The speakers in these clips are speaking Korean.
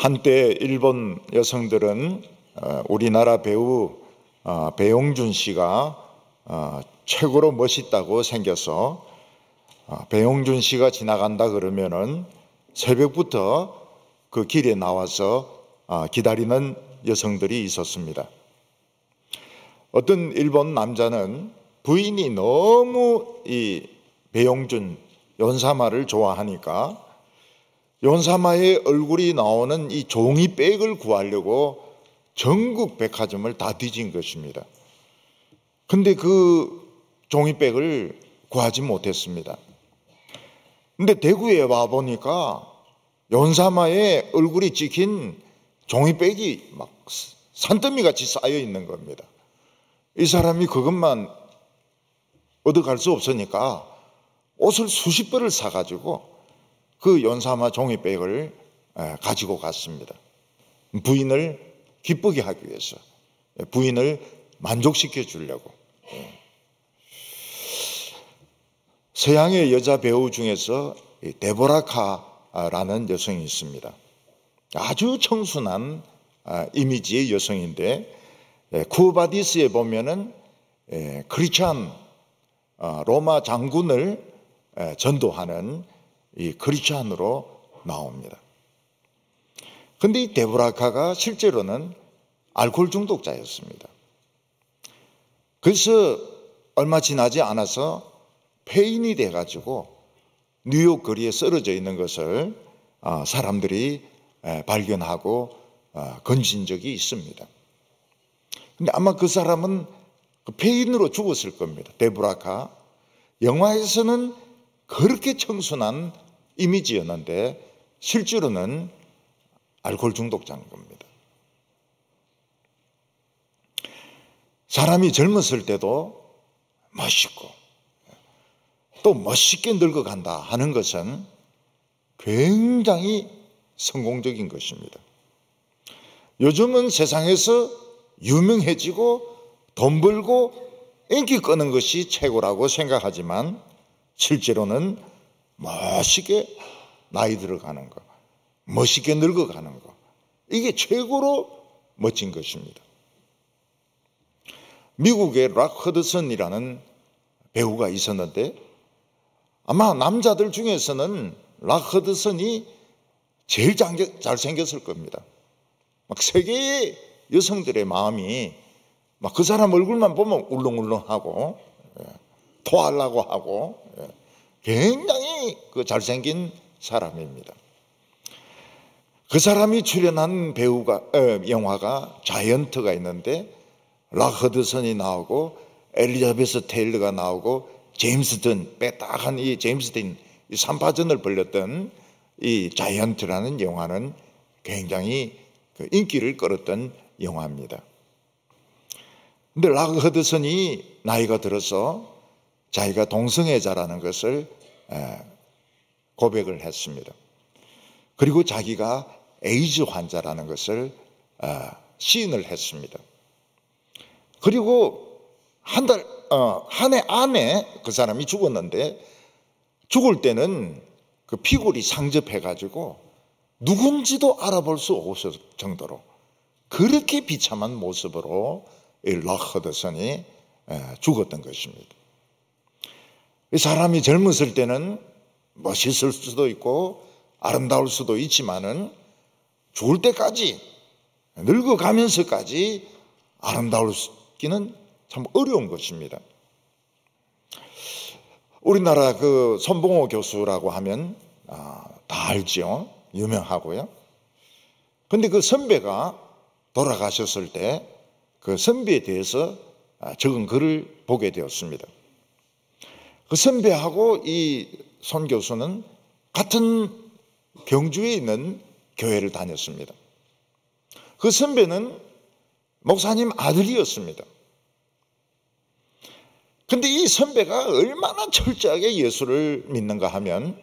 한때 일본 여성들은 우리나라 배우 배용준 씨가 최고로 멋있다고 생겨서 배용준 씨가 지나간다 그러면은 새벽부터 그 길에 나와서 기다리는 여성들이 있었습니다. 어떤 일본 남자는 부인이 너무 이 배용준 연사마를 좋아하니까 연사마의 얼굴이 나오는 이 종이백을 구하려고 전국 백화점을 다 뒤진 것입니다. 근데 그 종이백을 구하지 못했습니다. 근데 대구에 와 보니까 연사마의 얼굴이 찍힌 종이백이 막 산더미 같이 쌓여 있는 겁니다. 이 사람이 그것만 얻어갈 수 없으니까 옷을 수십 벌을 사가지고 그 연사마 종이백을 가지고 갔습니다. 부인을 기쁘게 하기 위해서, 부인을 만족시켜 주려고. 서양의 여자 배우 중에서 데보라카라는 여성이 있습니다. 아주 청순한 이미지의 여성인데 쿠바디스에 보면은 크리스찬 로마 장군을 전도하는 이 크리스찬으로 나옵니다. 그런데 이 데보라카가 실제로는 알코올 중독자였습니다. 그래서 얼마 지나지 않아서 폐인이 돼가지고 뉴욕 거리에 쓰러져 있는 것을 사람들이 발견하고 건진 적이 있습니다. 근데 아마 그 사람은 폐인으로 죽었을 겁니다. 데보라카. 영화에서는 그렇게 청순한 이미지였는데 실제로는 알코올 중독자인 겁니다. 사람이 젊었을 때도 멋있고 또 멋있게 늙어간다 하는 것은 굉장히 성공적인 것입니다. 요즘은 세상에서 유명해지고 돈 벌고 인기 끄는 것이 최고라고 생각하지만 실제로는 멋있게 나이 들어가는 거, 멋있게 늙어가는 거, 이게 최고로 멋진 것입니다. 미국의 락 허드슨이라는 배우가 있었는데 아마 남자들 중에서는 락 허드슨이 제일 잘생겼을 겁니다. 막 세계의 여성들의 마음이 막 그 사람 얼굴만 보면 울렁울렁하고 토하려고 하고 굉장히 그 잘생긴 사람입니다. 그 사람이 출연한 영화가 자이언트가 있는데 락 허드슨이 나오고 엘리자베스 테일러가 나오고 제임스 든 빼딱한 이 제임스 든 이 삼파전을 벌였던 이 자이언트라는 영화는 굉장히 그 인기를 끌었던 영화입니다. 근데 락 허드슨이 나이가 들어서 자기가 동성애자라는 것을 고백을 했습니다. 그리고 자기가 에이즈 환자라는 것을 시인을 했습니다. 그리고 한 해 안에 그 사람이 죽었는데 죽을 때는 그 피골이 상접해가지고 누군지도 알아볼 수 없을 정도로 그렇게 비참한 모습으로 이 락 허드슨이 죽었던 것입니다. 이 사람이 젊었을 때는 멋있을 수도 있고 아름다울 수도 있지만은 죽을 때까지 늙어가면서까지 아름다울기는 참 어려운 것입니다. 우리나라 그 손봉호 교수라고 하면 다 알죠. 유명하고요. 그런데 그 선배가 돌아가셨을 때 그 선배에 대해서 적은 글을 보게 되었습니다. 그 선배하고 이 손 교수는 같은 경주에 있는 교회를 다녔습니다. 그 선배는 목사님 아들이었습니다. 근데 이 선배가 얼마나 철저하게 예수를 믿는가 하면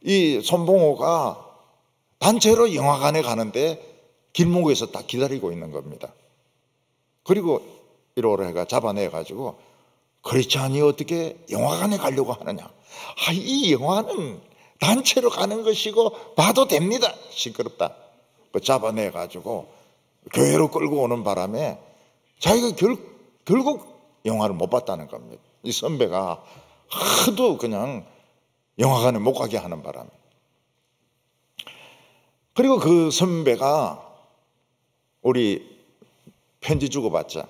이 손봉호가 단체로 영화관에 가는데 길목에서 딱 기다리고 있는 겁니다. 그리고 1호를 잡아내가지고 크리스찬이 어떻게 영화관에 가려고 하느냐. 이 영화는 단체로 가는 것이고 봐도 됩니다. 시끄럽다. 그 잡아내가지고 교회로 끌고 오는 바람에 자기가 결국 영화를 못 봤다는 겁니다. 이 선배가 하도 그냥 영화관에 못 가게 하는 바람에. 그리고 그 선배가 우리 편지 주고받자,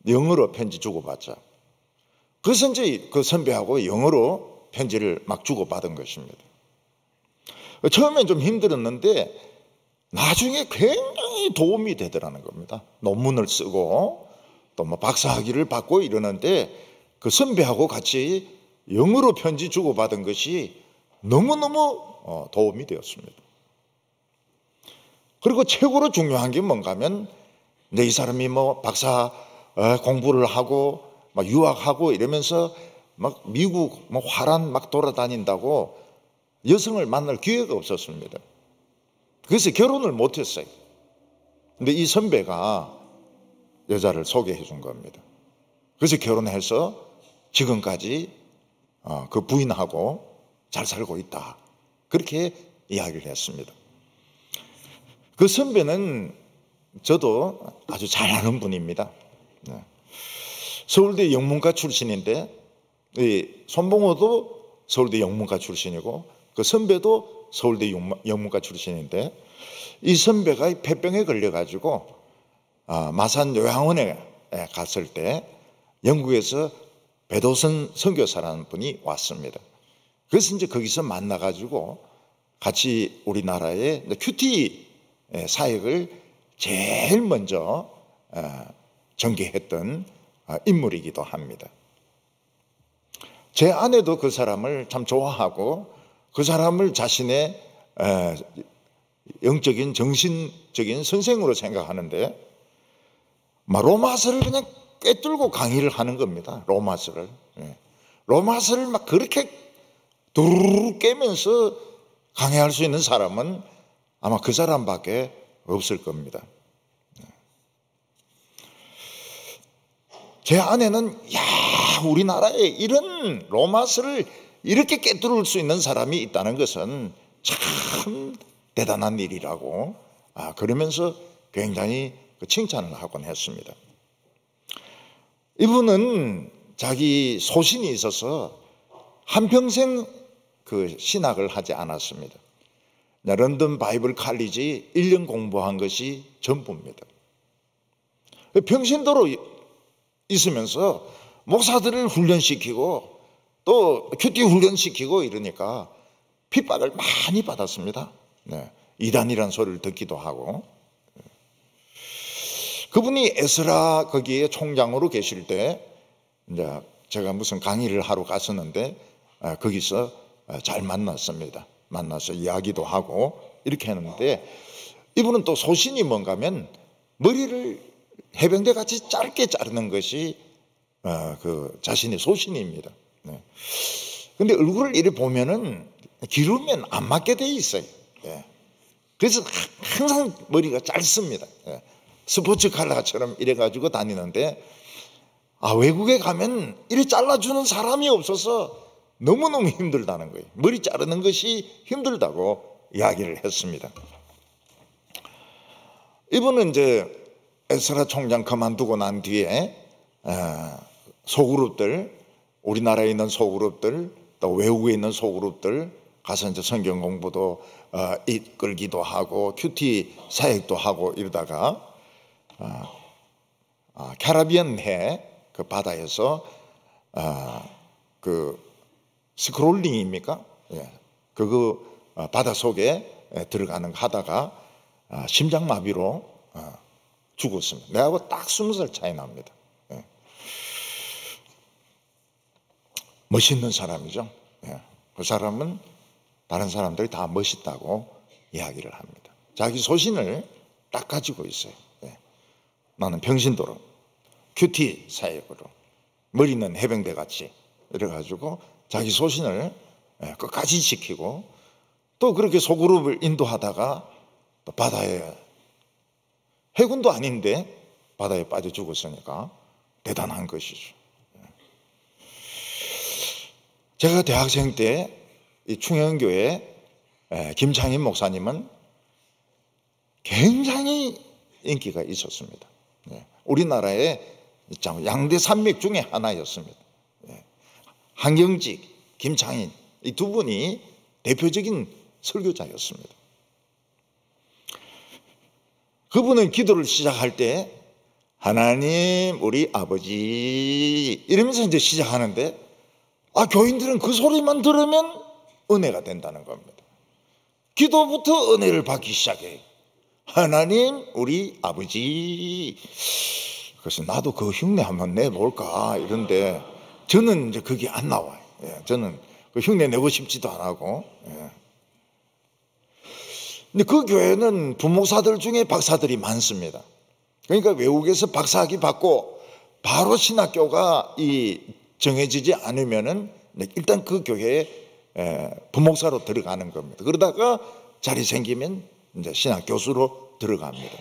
영어로 편지 주고받자. 그래서 이제 그 선배하고 영어로 편지를 막 주고받은 것입니다. 처음엔 좀 힘들었는데 나중에 굉장히 도움이 되더라는 겁니다. 논문을 쓰고 또 뭐 박사학위를 받고 이러는데 그 선배하고 같이 영어로 편지 주고받은 것이 너무너무 도움이 되었습니다. 그리고 최고로 중요한 게 뭔가 하면 이 사람이 뭐 박사 공부를 하고 막 유학하고 이러면서 막 미국 뭐 화란 막 돌아다닌다고 여성을 만날 기회가 없었습니다. 그래서 결혼을 못했어요. 근데 이 선배가 여자를 소개해 준 겁니다. 그래서 결혼해서 지금까지 그 부인하고 잘 살고 있다. 그렇게 이야기를 했습니다. 그 선배는 저도 아주 잘 아는 분입니다. 서울대 영문과 출신인데 손봉호도 서울대 영문과 출신이고 그 선배도 서울대 영문과 출신인데 이 선배가 폐병에 걸려가지고 마산 요양원에 갔을 때 영국에서 배도선 선교사라는 분이 왔습니다. 그래서 이제 거기서 만나가지고 같이 우리나라의 큐티 사역을 제일 먼저 전개했던 인물이기도 합니다. 제 아내도 그 사람을 참 좋아하고 그 사람을 자신의 영적인 정신적인 선생으로 생각하는데 로마서를 그냥 꿰뚫고 강의를 하는 겁니다. 로마서를. 로마서를 막 그렇게 두루루 깨면서 강의할 수 있는 사람은 아마 그 사람밖에 없을 겁니다. 제 아내는 우리나라에 이런 로마서를 이렇게 꿰뚫을 수 있는 사람이 있다는 것은 참 대단한 일이라고 그러면서 굉장히 칭찬을 하곤 했습니다. 이분은 자기 소신이 있어서 한평생 그 신학을 하지 않았습니다. 런던 바이블 칼리지 1년 공부한 것이 전부입니다. 평신도로 있으면서 목사들을 훈련시키고 또 큐티 훈련시키고 이러니까 핍박을 많이 받았습니다. 이단이라는 소리를 듣기도 하고. 그분이 에스라 거기에 총장으로 계실 때 이제 제가 무슨 강의를 하러 갔었는데 거기서 잘 만났습니다. 만나서 이야기도 하고 이렇게 했는데 이분은 또 소신이 뭔가 하면 머리를 해병대 같이 짧게 자르는 것이 그 자신의 소신입니다. 근데 얼굴을 이렇게 보면은 기르면 안 맞게 돼 있어요. 그래서 항상 머리가 짧습니다. 스포츠 칼라처럼 이래가지고 다니는데 외국에 가면 이렇게 잘라주는 사람이 없어서 너무너무 힘들다는 거예요. 머리 자르는 것이 힘들다고 이야기를 했습니다. 이분은 이제 에스라 총장 그만두고 난 뒤에 소그룹들, 우리나라에 있는 소그룹들, 또 외국에 있는 소그룹들 가서 이제 성경 공부도 이끌기도 하고 큐티 사역도 하고 이러다가 캐리비안 해 그 바다에서 그 스크롤링입니까? 그거 바다 속에 들어가는 거 하다가 심장마비로 죽었습니다. 내하고 딱 20살 차이 납니다. 멋있는 사람이죠. 그 사람은 다른 사람들이 다 멋있다고 이야기를 합니다. 자기 소신을 딱 가지고 있어요. 나는 평신도로 큐티 사역으로 머리는 해병대 같이 이래가지고 자기 소신을 끝까지 지키고 또 그렇게 소그룹을 인도하다가 또 바다에 해군도 아닌데 바다에 빠져 죽었으니까 대단한 것이죠. 제가 대학생 때 이 충현교회 김창인 목사님은 굉장히 인기가 있었습니다. 우리나라의 양대 산맥 중에 하나였습니다. 한경직, 김창인 이 두 분이 대표적인 설교자였습니다. 그분은 기도를 시작할 때 하나님 우리 아버지 이러면서 이제 시작하는데 교인들은 그 소리만 들으면 은혜가 된다는 겁니다. 기도부터 은혜를 받기 시작해요. 하나님 우리 아버지. 그래서 나도 그 흉내 한번 내볼까 이런데 저는 이제 그게 안 나와요. 저는 그 흉내 내고 싶지도 안 하고. 근데 그 교회는 부목사들 중에 박사들이 많습니다. 그러니까 외국에서 박사학위 받고 바로 신학교가 정해지지 않으면은 일단 그 교회에 부목사로 들어가는 겁니다. 그러다가 자리 생기면 이제 신학 교수로 들어갑니다.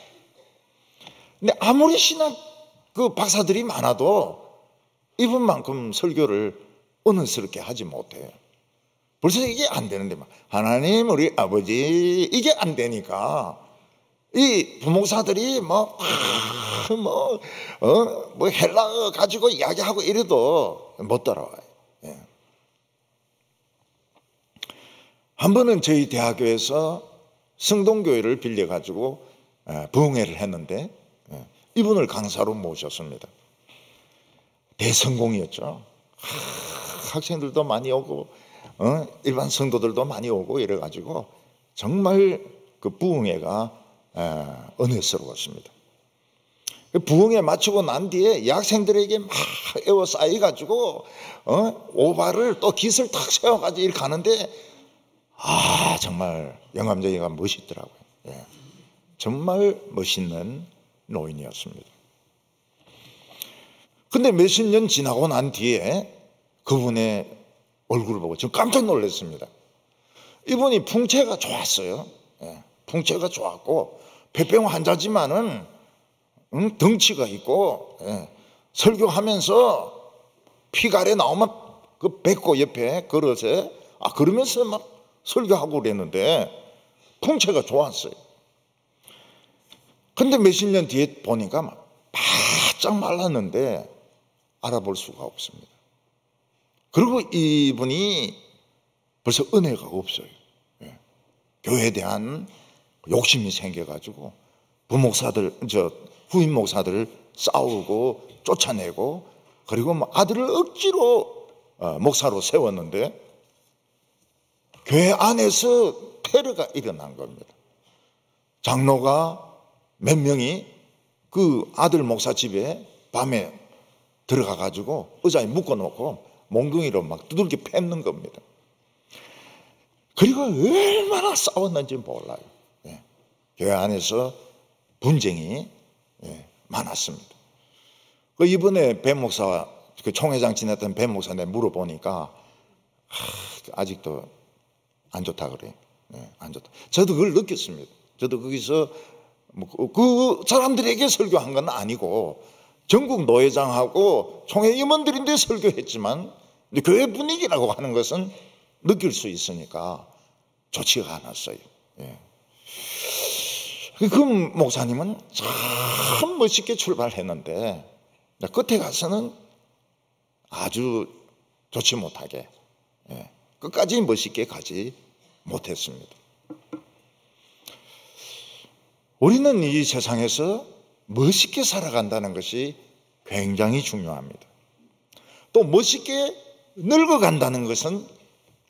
근데 아무리 신학 그 박사들이 많아도 이분만큼 설교를 은은스럽게 하지 못해요. 벌써 이게 안 되는데 하나님 우리 아버지 이게 안 되니까 이 부목사들이 헬라어 가지고 이야기하고 이래도 못 따라와요. 한 번은 저희 대학교에서 성동교회를 빌려가지고 부흥회를 했는데 이분을 강사로 모셨습니다. 대성공이었죠. 학생들도 많이 오고 일반 성도들도 많이 오고 이래가지고 정말 그 부흥회가 은혜스러웠습니다. 부흥회 마치고 난 뒤에 여학생들에게 막 에워싸여가지고 오바를 또 깃을 탁 세워가지고 이렇게 가는데 정말 영감쟁이가 멋있더라고요. 정말 멋있는 노인이었습니다. 근데 몇십 년 지나고 난 뒤에 그분의 얼굴을 보고 저 깜짝 놀랐습니다. 이분이 풍채가 좋았어요. 풍채가 좋았고 폐병 환자지만은 덩치가 있고 설교하면서 피가래 나오면 그 뱉고 옆에 그릇에 그러면서 막 설교하고 그랬는데 풍채가 좋았어요. 근데 몇십 년 뒤에 보니까 막 바짝 말랐는데 알아볼 수가 없습니다. 그리고 이분이 벌써 은혜가 없어요. 교회에 대한 욕심이 생겨가지고 후임 목사들을 싸우고 쫓아내고 그리고 아들을 억지로 목사로 세웠는데 교회 안에서 테러가 일어난 겁니다. 장로가 몇 명이 그 아들 목사 집에 밤에 들어가가지고 의자에 묶어놓고 몽둥이로 막 두들겨 팼는 겁니다. 그리고 얼마나 싸웠는지 몰라요. 교회 안에서 분쟁이 많았습니다. 이번에 배 목사, 그 총회장 지냈던 배 목사한테 물어보니까 아직도 안 좋다 그래요. 안 좋다. 저도 그걸 느꼈습니다. 저도 거기서 그 사람들에게 설교한 건 아니고 전국 노회장하고 총회 임원들인데 설교했지만 교회 분위기라고 하는 것은 느낄 수 있으니까 좋지가 않았어요. 그 목사님은 참 멋있게 출발했는데 끝에 가서는 아주 좋지 못하게 끝까지 멋있게 가지 못했습니다. 우리는 이 세상에서 멋있게 살아간다는 것이 굉장히 중요합니다. 또 멋있게 늙어간다는 것은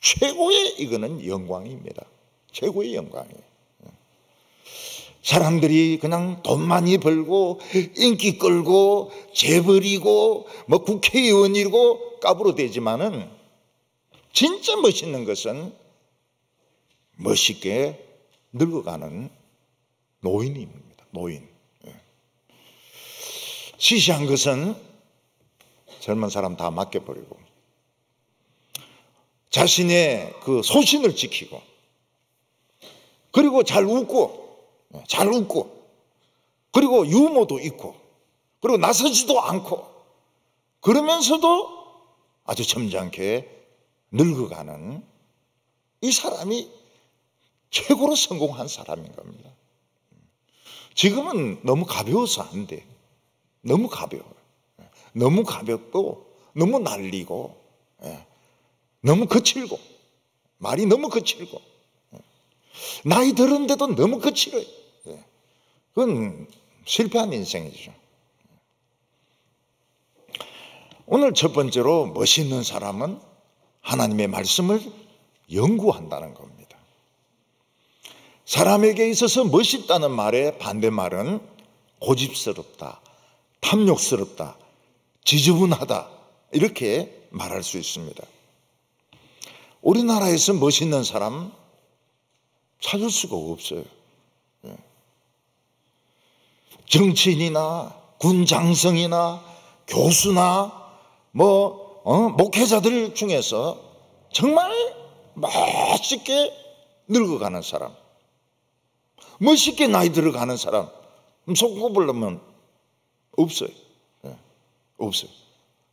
최고의 이거는 영광입니다. 최고의 영광이에요. 사람들이 그냥 돈 많이 벌고 인기 끌고 재벌이고 국회의원이고 까부러대지만은 진짜 멋있는 것은 멋있게 늙어가는 노인입니다. 노인. 시시한 것은 젊은 사람 다 맡겨버리고 자신의 그 소신을 지키고 그리고 잘 웃고 그리고 유머도 있고 그리고 나서지도 않고 그러면서도 아주 점잖게 늙어가는 이 사람이 최고로 성공한 사람인 겁니다. 지금은 너무 가벼워서 안 돼. 너무 가벼워요. 너무 가볍고 너무 날리고 너무 거칠고 말이 너무 거칠고 나이 들었는데도 너무 거칠어요. 그건 실패한 인생이죠. 오늘 첫 번째로 멋있는 사람은 하나님의 말씀을 연구한다는 겁니다. 사람에게 있어서 멋있다는 말의 반대말은 고집스럽다, 탐욕스럽다, 지저분하다 이렇게 말할 수 있습니다. 우리나라에서 멋있는 사람 찾을 수가 없어요. 정치인이나 군 장성이나 교수나 목회자들 중에서 정말 멋있게 늙어가는 사람, 멋있게 나이 들어가는 사람 손꼽으려면 없어요. 없어요.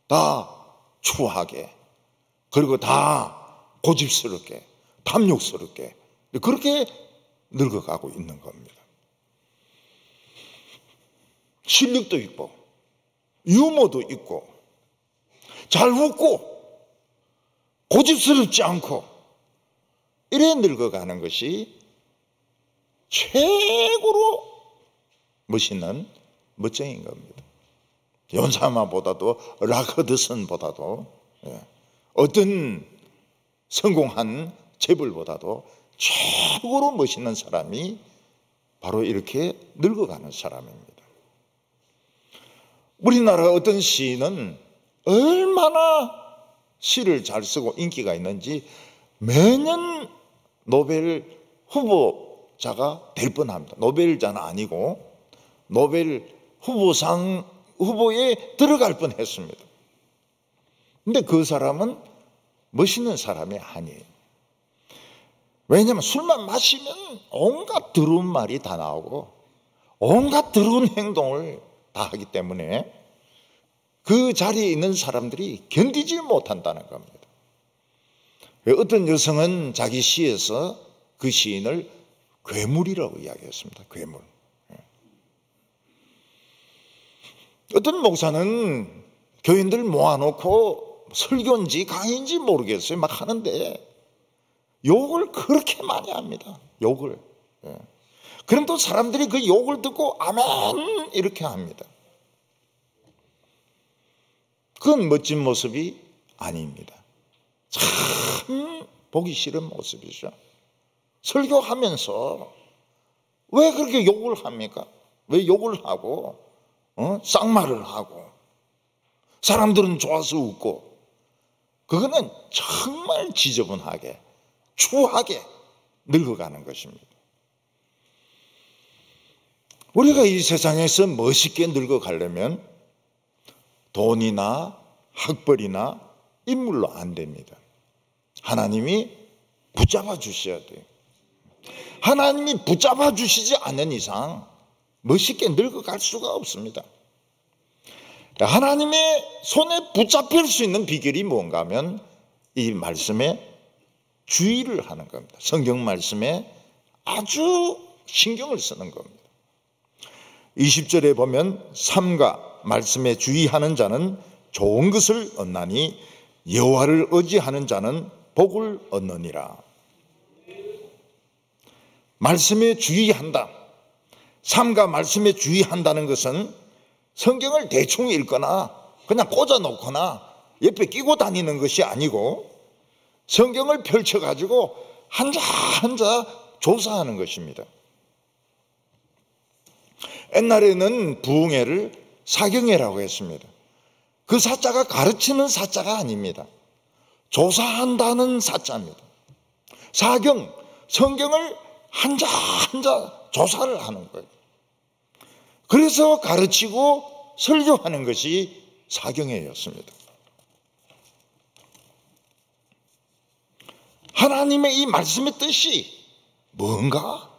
다 추하게, 그리고 다 고집스럽게, 탐욕스럽게 그렇게 늙어가고 있는 겁니다. 실력도 있고 유머도 있고 잘 웃고 고집스럽지 않고 이래 늙어가는 것이 최고로 멋있는 멋쟁이인 겁니다. 연사마보다도 락허드슨보다도 어떤 성공한 재벌보다도 최고로 멋있는 사람이 바로 이렇게 늙어가는 사람입니다. 우리나라 어떤 시인은 얼마나 시를 잘 쓰고 인기가 있는지 매년 노벨 후보자가 될 뻔합니다. 노벨자는 아니고 노벨 후보에 들어갈 뻔했습니다. 근데 그 사람은 멋있는 사람이 아니에요. 왜냐하면 술만 마시면 온갖 더러운 말이 다 나오고 온갖 더러운 행동을 다 하기 때문에 그 자리에 있는 사람들이 견디지 못한다는 겁니다. 어떤 여성은 자기 시에서 그 시인을 괴물이라고 이야기했습니다. 괴물. 어떤 목사는 교인들 모아놓고 설교인지 강의인지 모르겠어요. 막 하는데 욕을 그렇게 많이 합니다. 욕을. 그럼 또 사람들이 그 욕을 듣고 아멘 이렇게 합니다. 그건 멋진 모습이 아닙니다. 참 보기 싫은 모습이죠. 설교하면서 왜 그렇게 욕을 합니까? 왜 욕을 하고 쌍말을 하고 사람들은 좋아서 웃고 그거는 정말 지저분하게 추하게 늙어가는 것입니다. 우리가 이 세상에서 멋있게 늙어가려면 돈이나 학벌이나 인물로 안 됩니다. 하나님이 붙잡아 주셔야 돼요. 하나님이 붙잡아 주시지 않는 이상 멋있게 늙어갈 수가 없습니다. 하나님의 손에 붙잡힐 수 있는 비결이 뭔가 하면 이 말씀에 주의를 하는 겁니다. 성경 말씀에 아주 신경을 쓰는 겁니다. 20절에 보면 삼가 말씀에 주의하는 자는 좋은 것을 얻나니 여호와를 의지하는 자는 복을 얻느니라. 말씀에 주의한다. 삼가 말씀에 주의한다는 것은 성경을 대충 읽거나 그냥 꽂아놓거나 옆에 끼고 다니는 것이 아니고 성경을 펼쳐가지고 한자 한자 조사하는 것입니다. 옛날에는 부흥회를 사경회라고 했습니다. 그 사자가 가르치는 사자가 아닙니다. 조사한다는 사자입니다. 사경, 성경을 한자 한자 조사를 하는 거예요. 그래서 가르치고 설교하는 것이 사경회였습니다. 하나님의 이 말씀의 뜻이 뭔가?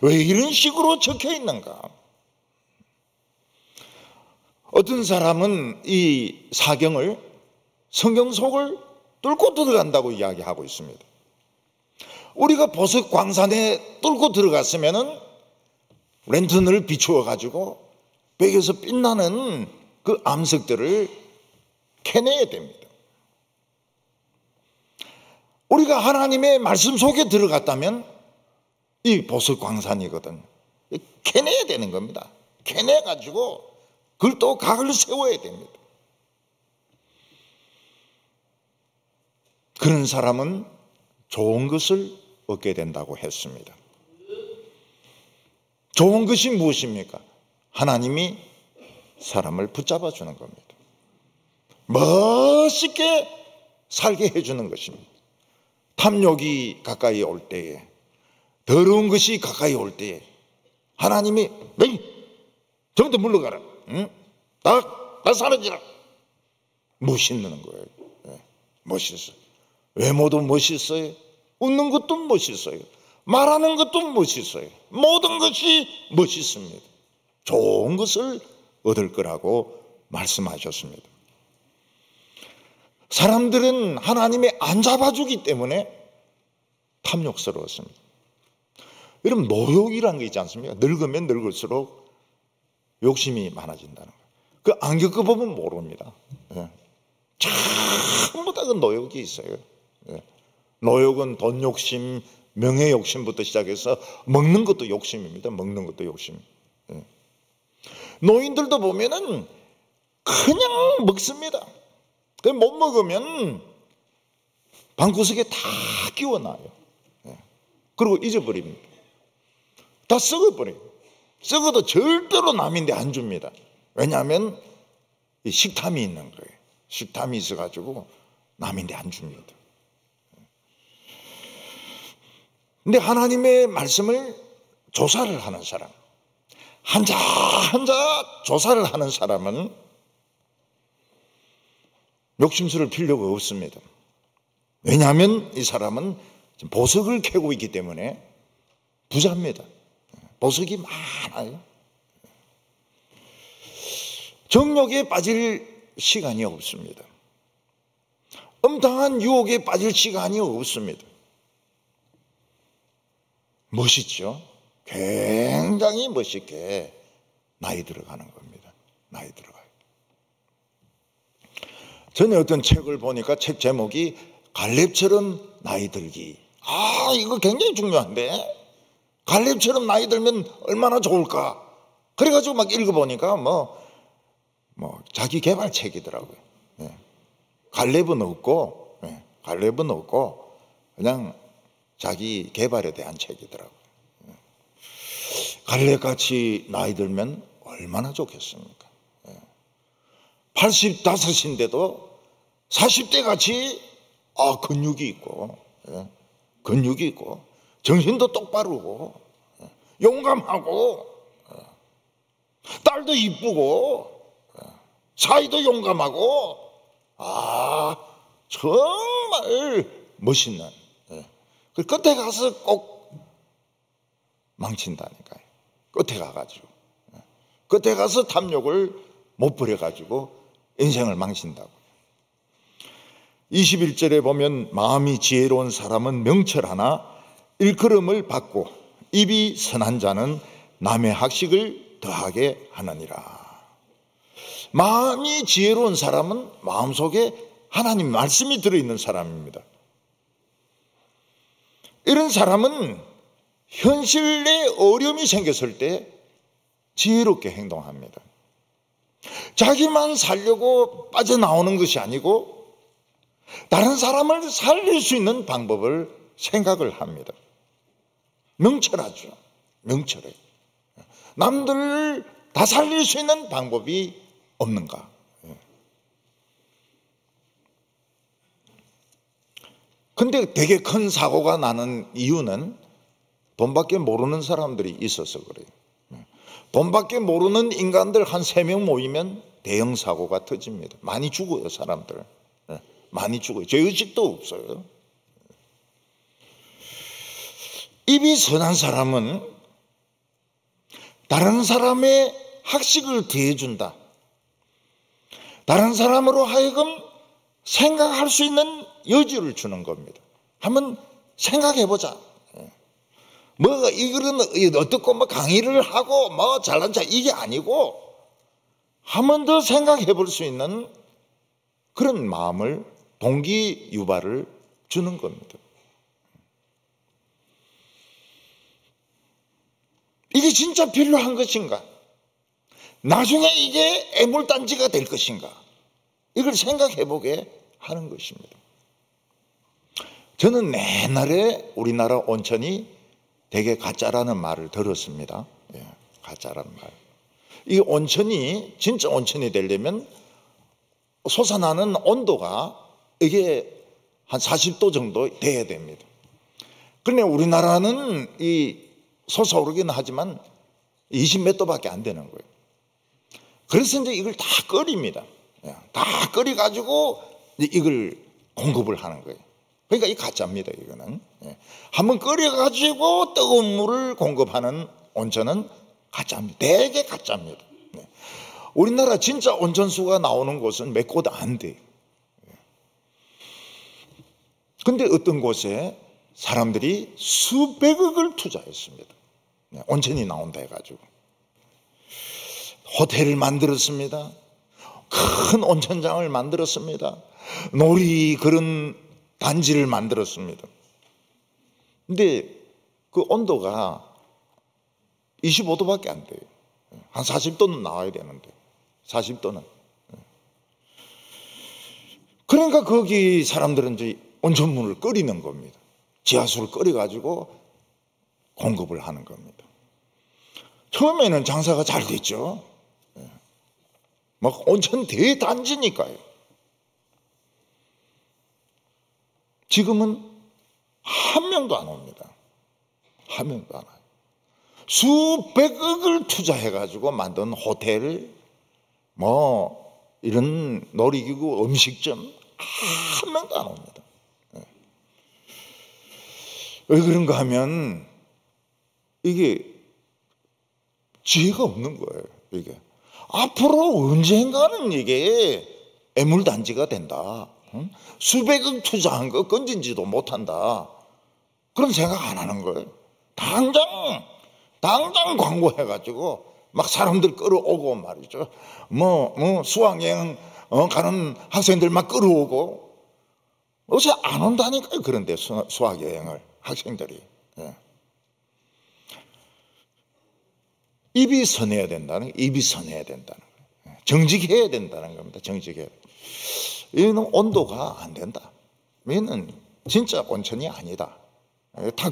왜 이런 식으로 적혀 있는가? 어떤 사람은 이 사경을 성경 속을 뚫고 들어간다고 이야기하고 있습니다. 우리가 보석 광산에 뚫고 들어갔으면은 랜턴을 비추어 가지고 벽에서 빛나는 그 암석들을 캐내야 됩니다. 우리가 하나님의 말씀 속에 들어갔다면 이 보석 광산이거든. 캐내야 되는 겁니다. 캐내 가지고 그걸 또 각을 세워야 됩니다. 그런 사람은 좋은 것을 얻게 된다고 했습니다. 좋은 것이 무엇입니까? 하나님이 사람을 붙잡아 주는 겁니다. 멋있게 살게 해주는 것입니다. 탐욕이 가까이 올 때에, 더러운 것이 가까이 올 때에 하나님이 너희 저한테 물러가라, 응? 다 사라지라. 멋있는 거예요. 네, 멋있어요. 외모도 멋있어요. 웃는 것도 멋있어요. 말하는 것도 멋있어요. 모든 것이 멋있습니다. 좋은 것을 얻을 거라고 말씀하셨습니다. 사람들은 하나님이 안 잡아주기 때문에 탐욕스러웠습니다. 여러분, 노욕이라는 게 있지 않습니까? 늙으면 늙을수록 욕심이 많아진다는 거예요. 그 안 겪어보면 모릅니다. 예. 전부 다 그 노욕이 있어요. 예. 노욕은 돈 욕심, 명예 욕심부터 시작해서 먹는 것도 욕심입니다. 먹는 것도 욕심. 예. 노인들도 보면은 그냥 먹습니다. 못 먹으면 방구석에 다 끼워놔요. 예. 그리고 잊어버립니다. 다 썩어버려요. 썩어도 절대로 남인데 안 줍니다. 왜냐하면 식탐이 있는 거예요. 식탐이 있어가지고 남인데 안 줍니다. 근데 하나님의 말씀을 조사를 하는 사람, 한자 한자 조사를 하는 사람은 욕심스러울 필요가 없습니다. 왜냐하면 이 사람은 보석을 캐고 있기 때문에 부자입니다. 보석이 많아요. 정욕에 빠질 시간이 없습니다. 엄당한 유혹에 빠질 시간이 없습니다. 멋있죠? 굉장히 멋있게 나이 들어가는 겁니다. 나이 들어가요. 전에 어떤 책을 보니까 책 제목이 갈렙처럼 나이 들기. 아, 이거 굉장히 중요한데? 갈렙처럼 나이 들면 얼마나 좋을까? 그래가지고 막 읽어보니까 자기 개발 책이더라고요. 예. 갈렙은 없고, 예. 갈렙은 없고, 그냥 자기 개발에 대한 책이더라고요. 예. 갈렙같이 나이 들면 얼마나 좋겠습니까? 예. 85인데도 40대 같이, 근육이 있고, 예. 근육이 있고, 정신도 똑바르고, 예. 용감하고, 예. 딸도 이쁘고, 사이도 용감하고, 정말 멋있는. 그 끝에 가서 꼭 망친다니까요. 끝에 가가지고. 끝에 가서 탐욕을 못 버려가지고 인생을 망친다고. 21절에 보면 마음이 지혜로운 사람은 명철하나 일컬음을 받고 입이 선한 자는 남의 학식을 더하게 하느니라. 마음이 지혜로운 사람은 마음속에 하나님 말씀이 들어있는 사람입니다. 이런 사람은 현실에 어려움이 생겼을 때 지혜롭게 행동합니다. 자기만 살려고 빠져나오는 것이 아니고 다른 사람을 살릴 수 있는 방법을 생각을 합니다. 명철하죠. 명철해요. 남들을 다 살릴 수 있는 방법이 없는가? 근데 되게 큰 사고가 나는 이유는 돈밖에 모르는 사람들이 있어서 그래요. 돈밖에 모르는 인간들 한 3명 모이면 대형 사고가 터집니다. 많이 죽어요, 사람들. 많이 죽어요. 죄의식도 없어요. 입이 선한 사람은 다른 사람의 학식을 더해준다. 다른 사람으로 하여금 생각할 수 있는 여지를 주는 겁니다. 한번 생각해보자. 뭐 이거는 어떻고 뭐 강의를 하고 뭐 잘난 척 이게 아니고 한 번 더 생각해 볼 수 있는 그런 마음을 동기 유발을 주는 겁니다. 이게 진짜 필요한 것인가? 나중에 이게 애물단지가 될 것인가? 이걸 생각해 보게 하는 것입니다. 저는 옛날에 우리나라 온천이 되게 가짜라는 말을 들었습니다. 예, 가짜라는 말. 이 온천이 진짜 온천이 되려면 솟아나는 온도가 이게 한 40도 정도 돼야 됩니다. 그런데 우리나라는 이 솟아오르긴 하지만 20몇 도밖에 안 되는 거예요. 그래서 이제 이걸 다 끓입니다. 다 끓여가지고 이걸 공급을 하는 거예요. 그러니까 이 가짜입니다, 이거는. 한번 끓여가지고 뜨거운 물을 공급하는 온천은 가짜입니다. 되게 가짜입니다. 우리나라 진짜 온천수가 나오는 곳은 몇 곳 안 돼요. 근데 어떤 곳에 사람들이 수백억을 투자했습니다. 온천이 나온다 해가지고. 호텔을 만들었습니다. 큰 온천장을 만들었습니다. 놀이 그런 단지를 만들었습니다. 근데 그 온도가 25도밖에 안 돼요. 한 40도는 나와야 되는데 40도는. 그러니까 거기 사람들은 이제 온천물을 끓이는 겁니다. 지하수를 끓여가지고 공급을 하는 겁니다. 처음에는 장사가 잘 됐죠. 막 온천 대단지니까요. 지금은 한 명도 안 옵니다. 한 명도 안 와요. 수백억을 투자해가지고 만든 호텔, 뭐 이런 놀이기구, 음식점 한 명도 안 옵니다. 왜 그런가 하면 이게 지혜가 없는 거예요. 이게 앞으로 언젠가는 이게 애물단지가 된다. 수백억 투자한 거 건진지도 못한다. 그런 생각 안 하는 거예요. 당장 광고해가지고 막 사람들 끌어오고 말이죠. 뭐 수학여행 가는 학생들 막 끌어오고 요새 안 온다니까요. 그런데 수학여행을 학생들이. 입이 선해야 된다는 거예요. 정직해야 된다는 겁니다. 정직해야. 이는 온도가 안 된다. 얘는 진짜 온천이 아니다. 다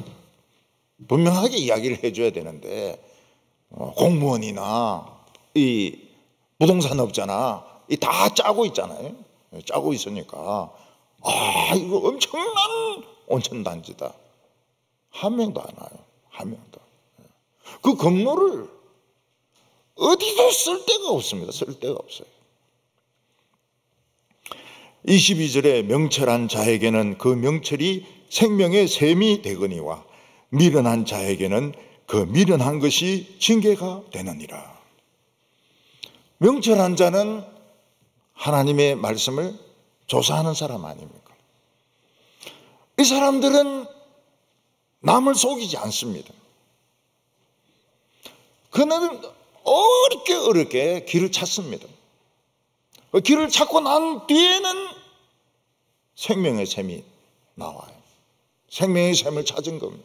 분명하게 이야기를 해줘야 되는데 공무원이나 이 부동산 업자나 다 짜고 있잖아요. 짜고 있으니까 이거 엄청난 온천단지다. 한 명도 안 와요. 한 명도. 그 건물을 어디도 쓸 데가 없습니다. 쓸 데가 없어요. 22절에 명철한 자에게는 그 명철이 생명의 샘이 되거니와 미련한 자에게는 그 미련한 것이 징계가 되느니라. 명철한 자는 하나님의 말씀을 조사하는 사람 아닙니까? 이 사람들은 남을 속이지 않습니다. 그는 어렵게 길을 찾습니다. 그 길을 찾고 난 뒤에는 생명의 샘이 나와요. 생명의 샘을 찾은 겁니다.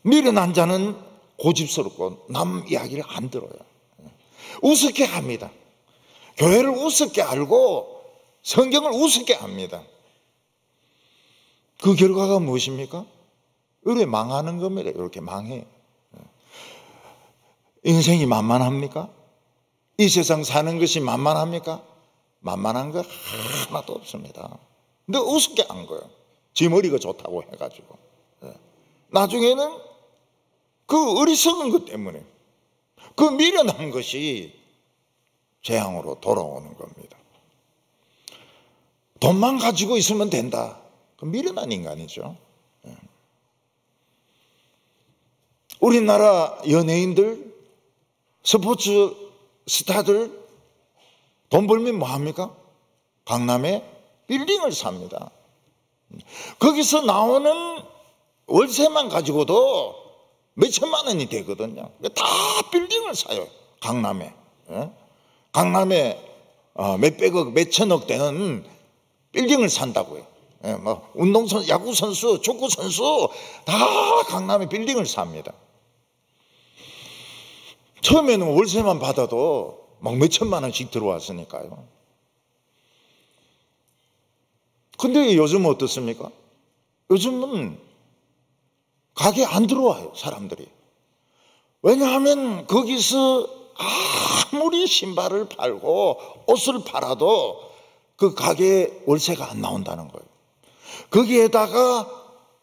미련한 자는 고집스럽고 남 이야기를 안 들어요. 우습게 합니다. 교회를 우습게 알고 성경을 우습게 합니다. 그 결과가 무엇입니까? 이렇게 망하는 겁니다. 이렇게 망해. 인생이 만만합니까? 이 세상 사는 것이 만만합니까? 만만한 거 하나도 없습니다. 근데 우습게 한 거예요. 지 머리가 좋다고 해가지고. 나중에는 그 어리석은 것 때문에 그 미련한 것이 재앙으로 돌아오는 겁니다. 돈만 가지고 있으면 된다. 그 미련한 인간이죠. 우리나라 연예인들, 스포츠 스타들 돈 벌면 뭐합니까? 강남에 빌딩을 삽니다. 거기서 나오는 월세만 가지고도 몇 천만 원이 되거든요. 다 빌딩을 사요. 강남에. 강남에 몇백억, 몇천억 되는 빌딩을 산다고요. 뭐 운동선수, 야구선수, 축구선수 다 강남에 빌딩을 삽니다. 처음에는 월세만 받아도 막 몇천만 원씩 들어왔으니까요. 근데 요즘은 어떻습니까? 요즘은 가게 안 들어와요, 사람들이. 왜냐하면 거기서 아무리 신발을 팔고 옷을 팔아도 그 가게에 월세가 안 나온다는 거예요. 거기에다가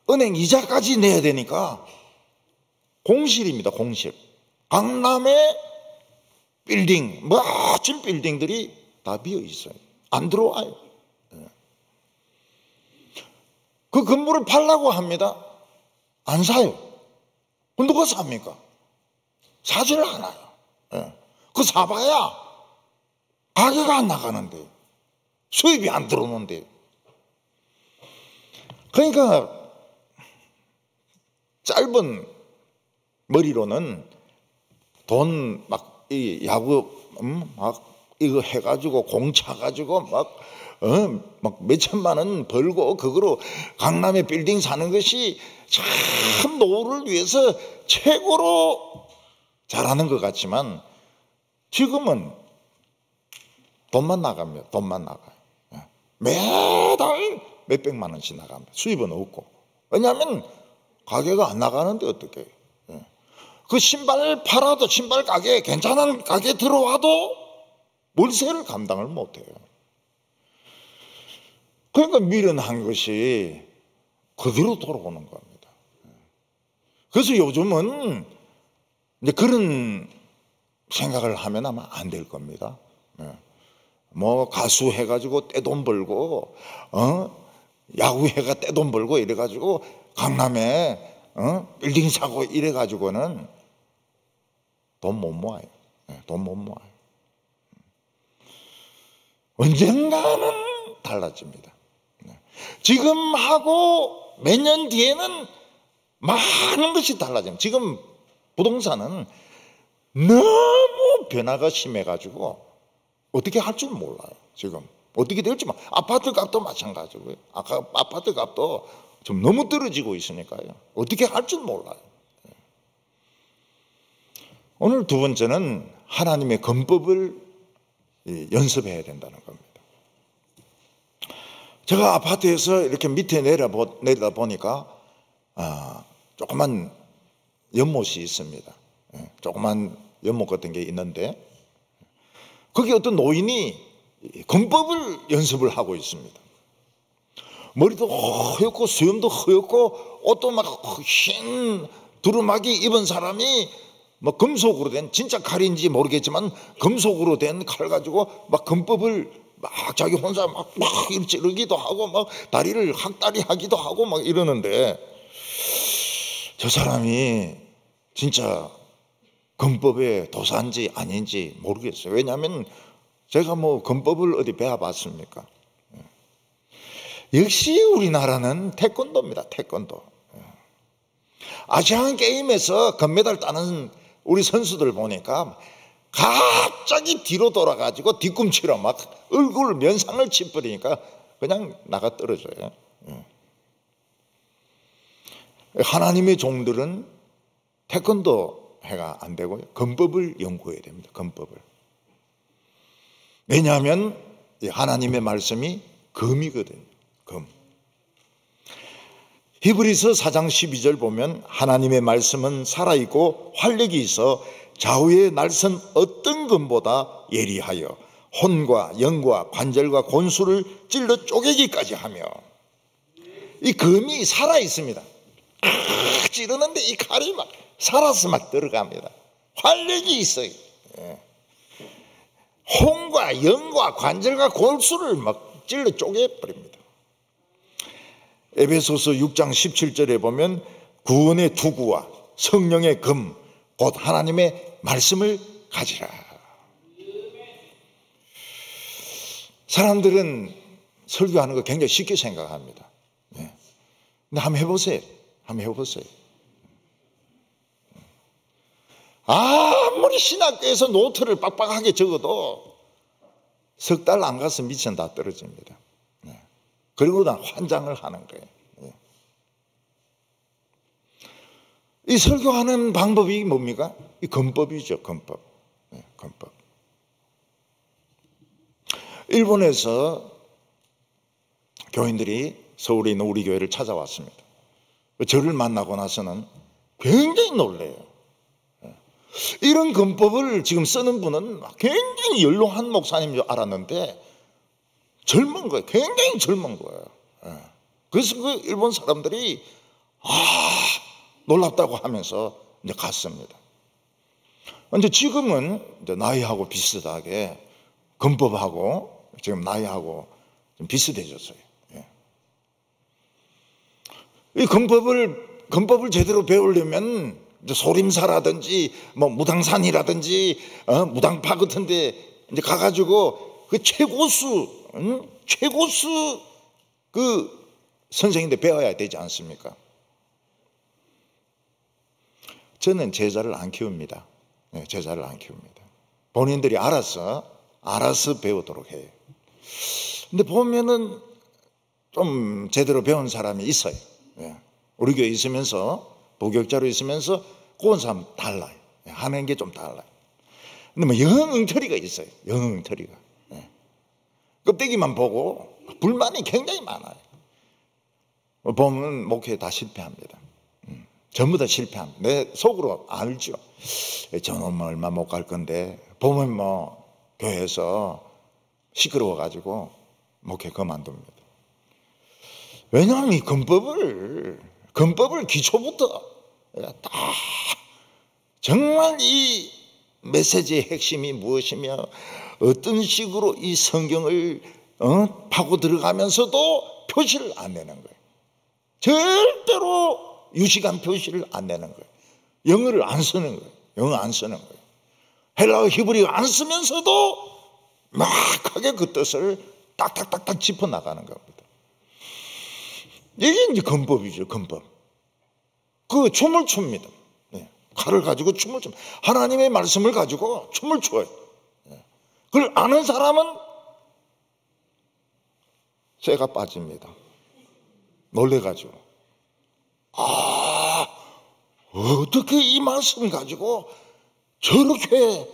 은행 이자까지 내야 되니까 공실입니다, 공실. 강남의 빌딩, 멋진 빌딩들이 다 비어 있어요. 안 들어와요. 그 건물을 팔라고 합니다. 안 사요. 그럼 누가 삽니까? 사지를 않아요. 그 사봐야 가게가 안 나가는데, 수입이 안 들어오는데. 그러니까 짧은 머리로는 돈 막 야구 막 이거 해가지고 공차 가지고 막 몇천만 원 벌고 그거로 강남에 빌딩 사는 것이 참 노후를 위해서 최고로 잘하는 것 같지만 지금은 돈만 나갑니다. 돈만 나가요. 매달 몇백만 원씩 나갑니다. 수입은 없고. 왜냐하면 가게가 안 나가는데 어떻게 해요? 그 신발 팔아도 신발 가게 괜찮은 가게 들어와도 월세를 감당을 못해요. 그러니까 미련한 것이 그대로 돌아오는 겁니다. 그래서 요즘은 이제 그런 생각을 하면 아마 안 될 겁니다. 뭐 가수 해가지고 떼돈 벌고 야구해가 떼돈 벌고 이래가지고 강남에 빌딩 사고 이래가지고는 돈 못 모아요. 돈 못 모아요. 언젠가는 달라집니다. 지금 하고 몇 년 뒤에는 많은 것이 달라집니다. 지금 부동산은 너무 변화가 심해가지고 어떻게 할 줄 몰라요. 지금 어떻게 될지 아파트 값도 마찬가지고요. 아파트 값도 좀 너무 떨어지고 있으니까요. 어떻게 할 줄 몰라요. 오늘 두 번째는 하나님의 건법을 연습해야 된다는 겁니다. 제가 아파트에서 이렇게 밑에 내려다보니까 조그만 연못이 있습니다. 조그만 연못 같은 게 있는데 거기 어떤 노인이 건법을 연습을 하고 있습니다. 머리도 허옇고 수염도 허옇고 옷도 막 흰 두루마기 입은 사람이 뭐 금속으로 된, 진짜 칼인지 모르겠지만 금속으로 된 칼 가지고 막 건법을 막 자기 혼자 막 찌르기도 하고 막 다리를 학다리 하기도 하고 막 이러는데 저 사람이 진짜 건법의 도사인지 아닌지 모르겠어요. 왜냐하면 제가 뭐 건법을 어디 배워봤습니까? 역시 우리나라는 태권도입니다. 태권도. 아시안 게임에서 금메달 따는 우리 선수들 보니까 갑자기 뒤로 돌아가지고 뒤꿈치로 막 얼굴 면상을 치버리니까 그냥 나가 떨어져요. 하나님의 종들은 태권도 해가 안 되고요. 건법을 연구해야 됩니다. 건법을. 왜냐하면 하나님의 말씀이 검이거든요. 검. 히브리서 4장 12절 보면 하나님의 말씀은 살아있고 활력이 있어 좌우의 날선 어떤 검보다 예리하여 혼과 영과 관절과 골수를 찔러 쪼개기까지 하며 이 검이 살아있습니다. 찌르는데 이 칼이 막 살아서 막 들어갑니다. 활력이 있어요. 혼과 영과 관절과 골수를 막 찔러 쪼개버립니다. 에베소서 6장 17절에 보면 구원의 투구와 성령의 검 곧 하나님의 말씀을 가지라. 사람들은 설교하는 거 굉장히 쉽게 생각합니다. 근데 한번 해보세요. 한번 해보세요. 아무리 신학교에서 노트를 빡빡하게 적어도 석 달 안 가서 미천 다 떨어집니다. 그리고 다 환장을 하는 거예요. 이 설교하는 방법이 뭡니까? 이 건법이죠, 건법. 건법. 일본에서 교인들이 서울에 있는 우리 교회를 찾아왔습니다. 저를 만나고 나서는 굉장히 놀래요. 이런 건법을 지금 쓰는 분은 굉장히 연로한 목사님인 줄 알았는데 젊은 거예요. 굉장히 젊은 거예요. 그래서 그 일본 사람들이 놀랍다고 하면서 이제 갔습니다. 근데 지금은 이제 나이하고 비슷하게 건법하고 지금 나이하고 좀 비슷해졌어요. 이 건법을 제대로 배우려면 이제 소림사라든지 뭐 무당산이라든지 무당파 같은데 이제 가가지고 그 최고수 그 선생님들 배워야 되지 않습니까? 저는 제자를 안 키웁니다. 제자를 안 키웁니다. 본인들이 알아서 배우도록 해요. 근데 보면은 좀 제대로 배운 사람이 있어요. 우리 교회 있으면서 복역자로 있으면서 그런 사람 달라요. 하는 게 좀 달라요. 근데 뭐 영엉터리가 있어요. 영엉터리가. 껍데기만 보고 불만이 굉장히 많아요. 보면 목회에 다 실패합니다. 전부 다 실패합니다. 내 속으로 알죠. 저놈은 얼마 못 갈 건데 보면 뭐 교회에서 시끄러워가지고 목회 그만둡니다. 왜냐하면 이 건법을 기초부터 다 정말 이 메시지의 핵심이 무엇이며 어떤 식으로 이 성경을 파고 들어가면서도 표시를 안 내는 거예요. 절대로 유식한 표시를 안 내는 거예요. 영어를 안 쓰는 거예요. 영어 안 쓰는 거예요. 헬라어 히브리어 안 쓰면서도 막하게 그 뜻을 딱딱딱딱 짚어나가는 겁니다. 이게 이제 건법이죠, 건법. 그 춤을 춥니다. 칼을 가지고 춤을 춥니다. 하나님의 말씀을 가지고 춤을 춰요. 그걸 아는 사람은 쇠가 빠집니다. 놀래가지고. 어떻게 이 말씀을 가지고 저렇게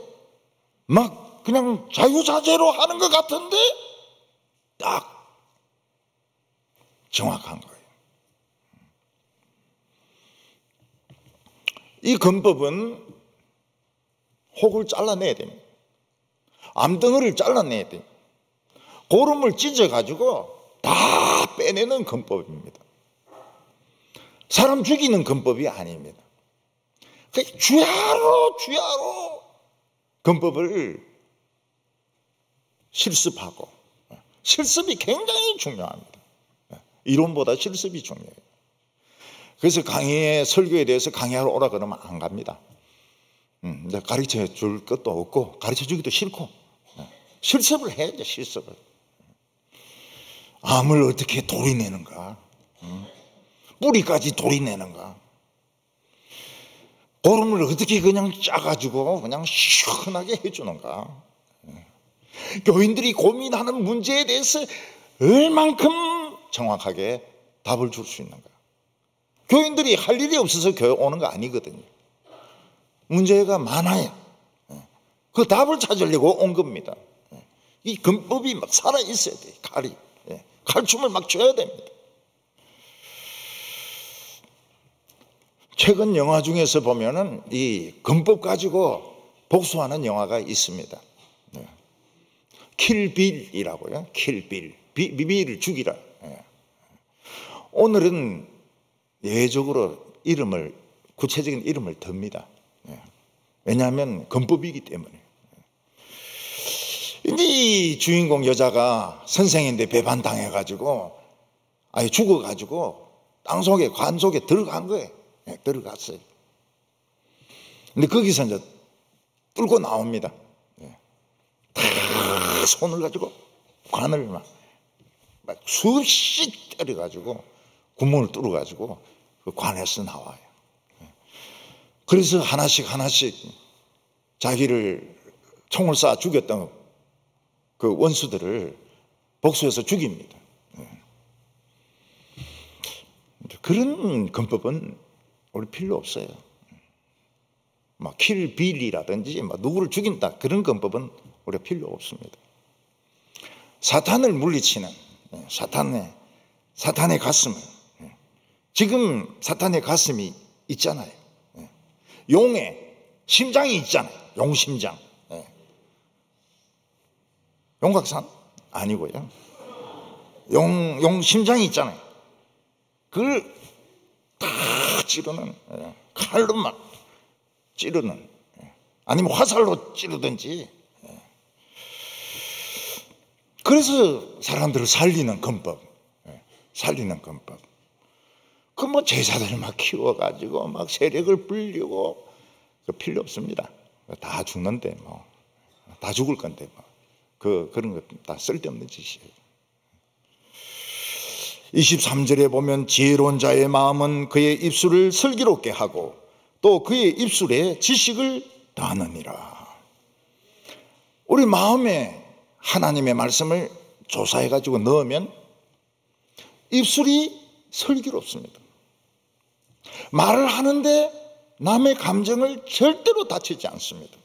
막 그냥 자유자재로 하는 것 같은데 딱 정확한 거예요. 이 건법은 혹을 잘라내야 됩니다. 암덩어리를 잘라내야 돼요. 고름을 찢어가지고 다 빼내는 건법입니다. 사람 죽이는 건법이 아닙니다. 주야로 건법을 실습하고, 실습이 굉장히 중요합니다. 이론보다 실습이 중요해요. 그래서 강의에 설교에 대해서 강의하러 오라 그러면 안 갑니다. 가르쳐 줄 것도 없고 가르쳐 주기도 싫고 실습을 해야죠. 실습을. 암을 어떻게 돌이내는가, 뿌리까지 돌이내는가, 고름을 어떻게 그냥 짜가지고 그냥 시원하게 해주는가. 교인들이 고민하는 문제에 대해서 얼만큼 정확하게 답을 줄 수 있는가. 교인들이 할 일이 없어서 교회 오는 거 아니거든요. 문제가 많아요. 그 답을 찾으려고 온 겁니다. 이 건법이 막 살아있어야 돼요. 칼이. 칼춤을 막 쳐야 됩니다. 최근 영화 중에서 보면은 이 건법 가지고 복수하는 영화가 있습니다. 킬빌이라고요. 킬빌. 비비를 죽이라. 오늘은 예외적으로 구체적인 이름을 듭니다. 왜냐하면 건법이기 때문에. 이제 이 주인공 여자가 선생인데 배반당해가지고 아예 죽어가지고 땅속에 관 속에 들어간 거예요. 들어갔어요. 근데 거기서 이제 뚫고 나옵니다. 손을 가지고 관을 막 수없이 때려가지고 구멍을 뚫어가지고 그 관에서 나와요. 그래서 하나씩 자기를 총을 쏴 죽였던 그 원수들을 복수해서 죽입니다. 그런 건법은 우리 필요 없어요. 막 킬빌이라든지 누구를 죽인다 그런 건법은 우리가 필요 없습니다. 사탄을 물리치는 사탄의 가슴을, 지금 사탄의 가슴이 있잖아요. 용의 심장이 있잖아요. 용심장. 용각산? 아니고요. 용심장이 있잖아요. 그걸 다 찌르는, 칼로 막 찌르는, 아니면 화살로 찌르든지. 그래서 사람들을 살리는 건법. 그 제사들 막 키워가지고 막 세력을 불리고 그 필요 없습니다. 다 죽는데 다 죽을 건데 그런 것 다 쓸데없는 짓이에요. 23절에 보면 지혜로운 자의 마음은 그의 입술을 슬기롭게 하고 또 그의 입술에 지식을 더하느니라. 우리 마음에 하나님의 말씀을 조사해가지고 넣으면 입술이 슬기롭습니다. 말을 하는데 남의 감정을 절대로 다치지 않습니다.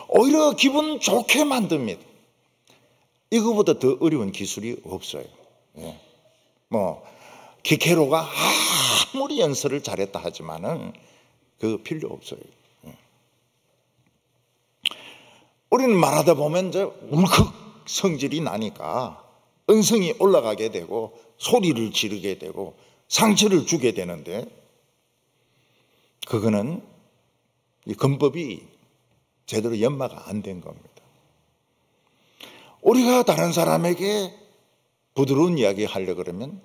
오히려 기분 좋게 만듭니다. 이거보다 더 어려운 기술이 없어요. 키케로가 아무리 연설을 잘했다 하지만은 그거 필요 없어요. 우리는 말하다 보면 울컥 성질이 나니까 언성이 올라가게 되고 소리를 지르게 되고 상처를 주게 되는데, 그거는 이 건법이 제대로 연마가 안 된 겁니다. 우리가 다른 사람에게 부드러운 이야기 하려고 그러면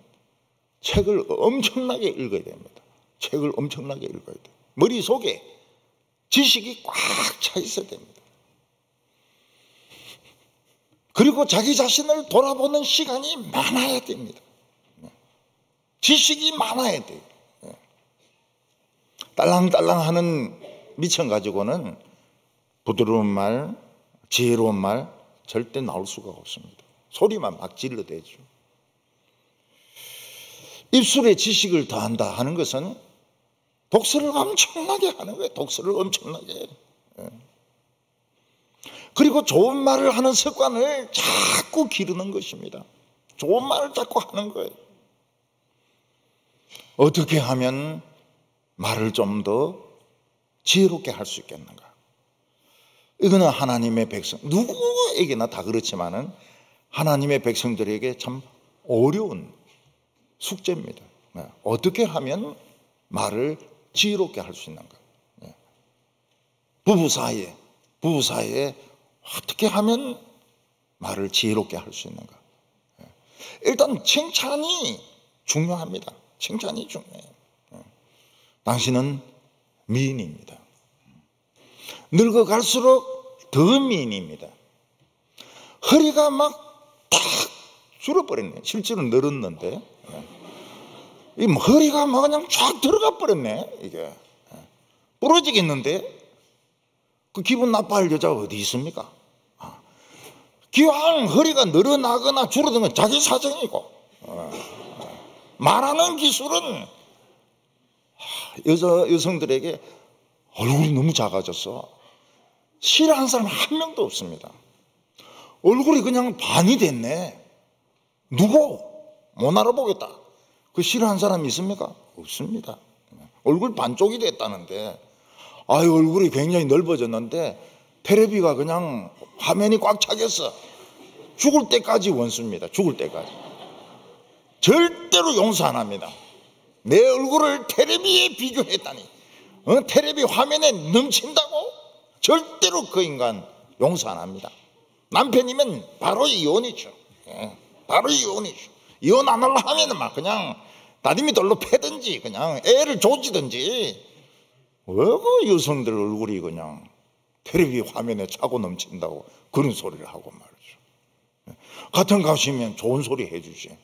책을 엄청나게 읽어야 됩니다. 책을 엄청나게 읽어야 돼요. 머릿속에 지식이 꽉 차 있어야 됩니다. 그리고 자기 자신을 돌아보는 시간이 많아야 됩니다. 지식이 많아야 돼요. 딸랑딸랑하는 미천 가지고는 부드러운 말, 지혜로운 말 절대 나올 수가 없습니다. 소리만 막 질러대죠. 입술에 지식을 더한다 하는 것은 독서를 엄청나게 하는 거예요. 독서를 엄청나게. 그리고 좋은 말을 하는 습관을 자꾸 기르는 것입니다. 좋은 말을 자꾸 하는 거예요. 어떻게 하면 말을 좀 더 지혜롭게 할 수 있겠는가? 이거는 하나님의 백성, 누구에게나 다 그렇지만은 하나님의 백성들에게 참 어려운 숙제입니다. 어떻게 하면 말을 지혜롭게 할 수 있는가? 부부 사이에 어떻게 하면 말을 지혜롭게 할 수 있는가? 일단 칭찬이 중요합니다. 칭찬이 중요해요. 당신은 미인입니다. 늙어갈수록 더 미인입니다. 허리가 막 탁 줄어버렸네. 실제로 늘었는데 이 허리가 막 그냥 쫙 들어가 버렸네. 이게 부러지겠는데 그 기분 나빠할 여자가 어디 있습니까? 기왕 허리가 늘어나거나 줄어든 건 자기 사정이고, 말하는 기술은 여성들에게 얼굴이 너무 작아졌어. 싫어하는 사람 한 명도 없습니다. 얼굴이 그냥 반이 됐네. 누구? 못 알아보겠다. 그 싫어하는 사람이 있습니까? 없습니다. 얼굴 반쪽이 됐다는데, 얼굴이 굉장히 넓어졌는데 테레비가 그냥 화면이 꽉 차겠어. 죽을 때까지 원수입니다. 죽을 때까지. 절대로 용서 안 합니다. 내 얼굴을 테레비에 비교했다니, 테레비 화면에 넘친다고? 절대로 그 인간 용서 안 합니다. 남편이면 바로 이혼이죠. 바로 이혼이죠. 이혼 안 하려고 하면 막 그냥 다리미 돌로 패든지 그냥 애를 조지든지. 왜 그 여성들 얼굴이 그냥 텔레비 화면에 차고 넘친다고 그런 소리를 하고 말이죠. 같은 가수면 좋은 소리 해주지.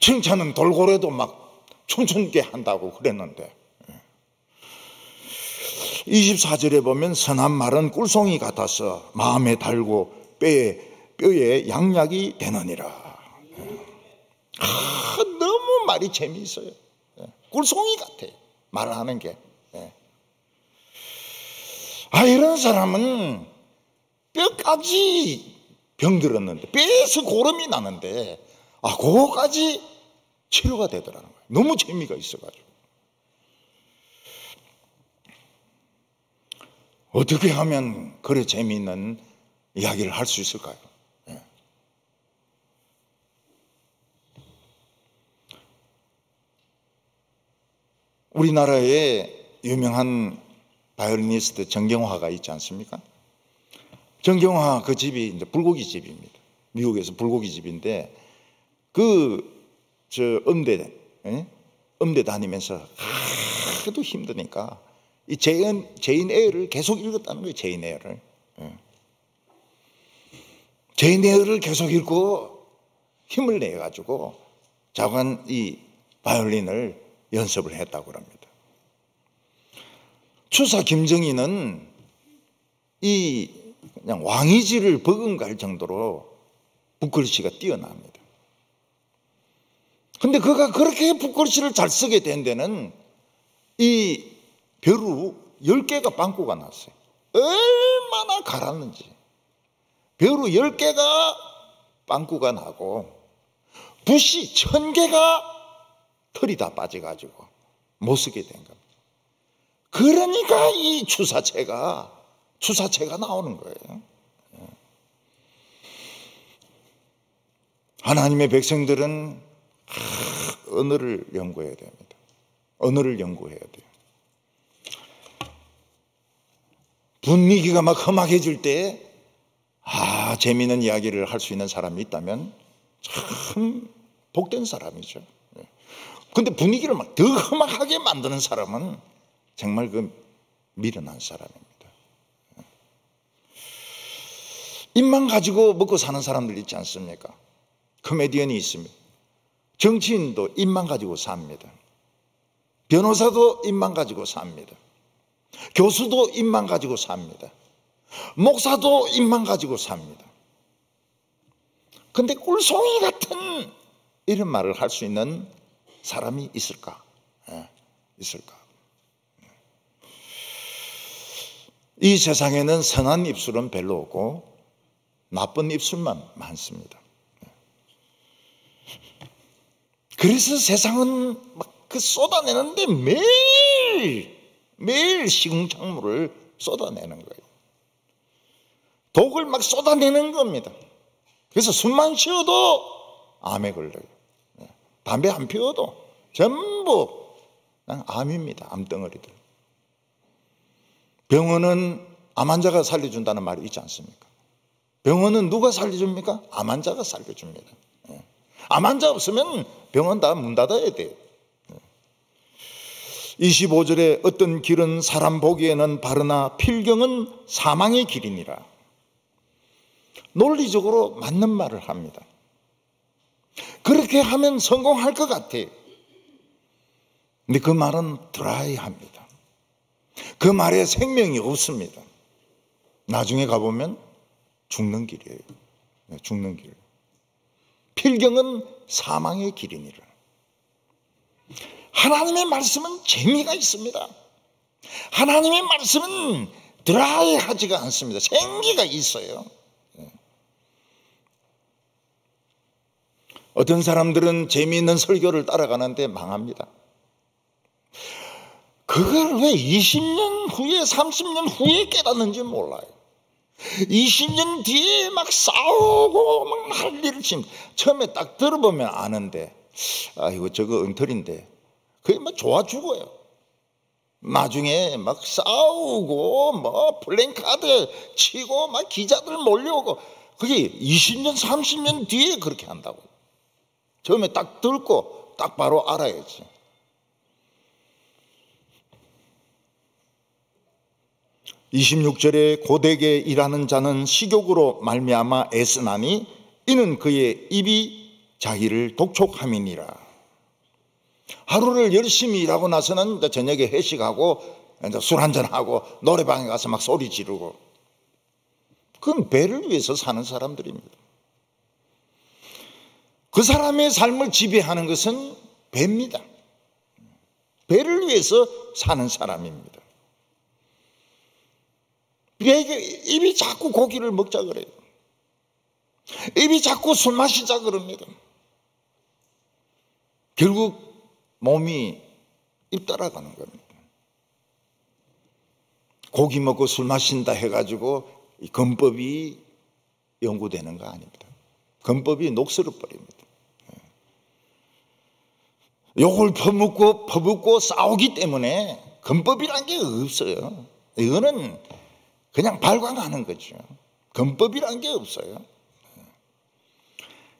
칭찬은 돌고래도 막 춤추게 한다고 그랬는데, 24절에 보면 선한 말은 꿀송이 같아서 마음에 달고 뼈에 양약이 되느니라. 너무 말이 재미있어요. 꿀송이 같아, 말하는 게. 이런 사람은 뼈까지 병들었는데, 뼈에서 고름이 나는데 그거까지 치료가 되더라는 거예요. 너무 재미가 있어가지고. 어떻게 하면 그래 재미있는 이야기를 할 수 있을까요? 우리나라에 유명한 바이올리니스트 정경화가 있지 않습니까? 정경화 그 집이 이제 불고기 집입니다. 미국에서 불고기 집인데 음대 다니면서 하도 힘드니까 이 제인 에어를 계속 읽었다는 거예요. 제인 에어를. 제인 에어를 계속 읽고 힘을 내 가지고 자관 이 바이올린을 연습을 했다고 합니다. 추사 김정희는 그냥 왕이지를 버금갈 정도로 붓글씨가 뛰어납니다. 근데 그가 그렇게 붓글씨를 잘 쓰게 된 데는 이 벼루 10개가 빵꾸가 났어요. 얼마나 갈았는지. 벼루 10개가 빵꾸가 나고 붓이 1000개가 털이 다 빠져가지고 못 쓰게 된 겁니다. 그러니까 이 추사체가 나오는 거예요. 하나님의 백성들은 언어를 연구해야 됩니다. 언어를 연구해야 돼요. 분위기가 막 험악해질 때 재미있는 이야기를 할 수 있는 사람이 있다면 참 복된 사람이죠. 근데 분위기를 막 더 험악하게 만드는 사람은 정말 미련한 사람입니다. 입만 가지고 먹고 사는 사람들 있지 않습니까? 코미디언이 있습니다. 정치인도 입만 가지고 삽니다. 변호사도 입만 가지고 삽니다. 교수도 입만 가지고 삽니다. 목사도 입만 가지고 삽니다. 근데 꿀송이 같은 이런 말을 할 수 있는 사람이 있을까? 있을까? 이 세상에는 선한 입술은 별로 없고 나쁜 입술만 많습니다. 그래서 세상은 막 쏟아내는데 매일 시궁창물을 쏟아내는 거예요. 독을 막 쏟아내는 겁니다. 그래서 숨만 쉬어도 암에 걸려요. 담배 안 피워도 전부 암입니다. 암덩어리들. 병원은 암 환자가 살려준다는 말이 있지 않습니까? 병원은 누가 살려줍니까? 암 환자가 살려줍니다. 암 환자 없으면 병원 다 문 닫아야 돼요. 25절에 어떤 길은 사람 보기에는 바르나 필경은 사망의 길이니라. 논리적으로 맞는 말을 합니다. 그렇게 하면 성공할 것 같아요. 근데 그 말은 드라이합니다. 그 말에 생명이 없습니다. 나중에 가보면 죽는 길이에요. 죽는 길. 필경은 사망의 길이니라. 하나님의 말씀은 재미가 있습니다. 하나님의 말씀은 드라이하지가 않습니다. 생기가 있어요. 어떤 사람들은 재미있는 설교를 따라가는데 망합니다. 그걸 왜 20년 후에 30년 후에 깨닫는지 몰라요. 20년 뒤에 막 싸우고 막 난리를 칩니다. 처음에 딱 들어보면 아는데 이거 저거 엉터리인데 그게 막 좋아 죽어요. 나중에 막 싸우고 뭐 플랜카드 치고 막 기자들 몰려오고 그게 20년 30년 뒤에 그렇게 한다고요. 처음에 딱 듣고 딱 바로 알아야지. (26절에) 고되게 일하는 자는 식욕으로 말미암아 애쓰나니 이는 그의 입이 자기를 독촉함이니라. 하루를 열심히 일하고 나서는 이제 저녁에 회식하고 이제 술 한잔하고 노래방에 가서 막 소리 지르고, 그건 배를 위해서 사는 사람들입니다. 그 사람의 삶을 지배하는 것은 배입니다. 배를 위해서 사는 사람입니다. 입이 자꾸 고기를 먹자 그래요. 입이 자꾸 술 마시자 그럽니다. 결국 몸이 입 따라가는 겁니다. 고기 먹고 술 마신다 해가지고 이 건법이 연구되는 거 아닙니다. 건법이 녹슬어 버립니다. 욕을 퍼붓고 싸우기 때문에 건법이란 게 없어요. 이거는 그냥 발광하는 거죠. 건법이란 게 없어요.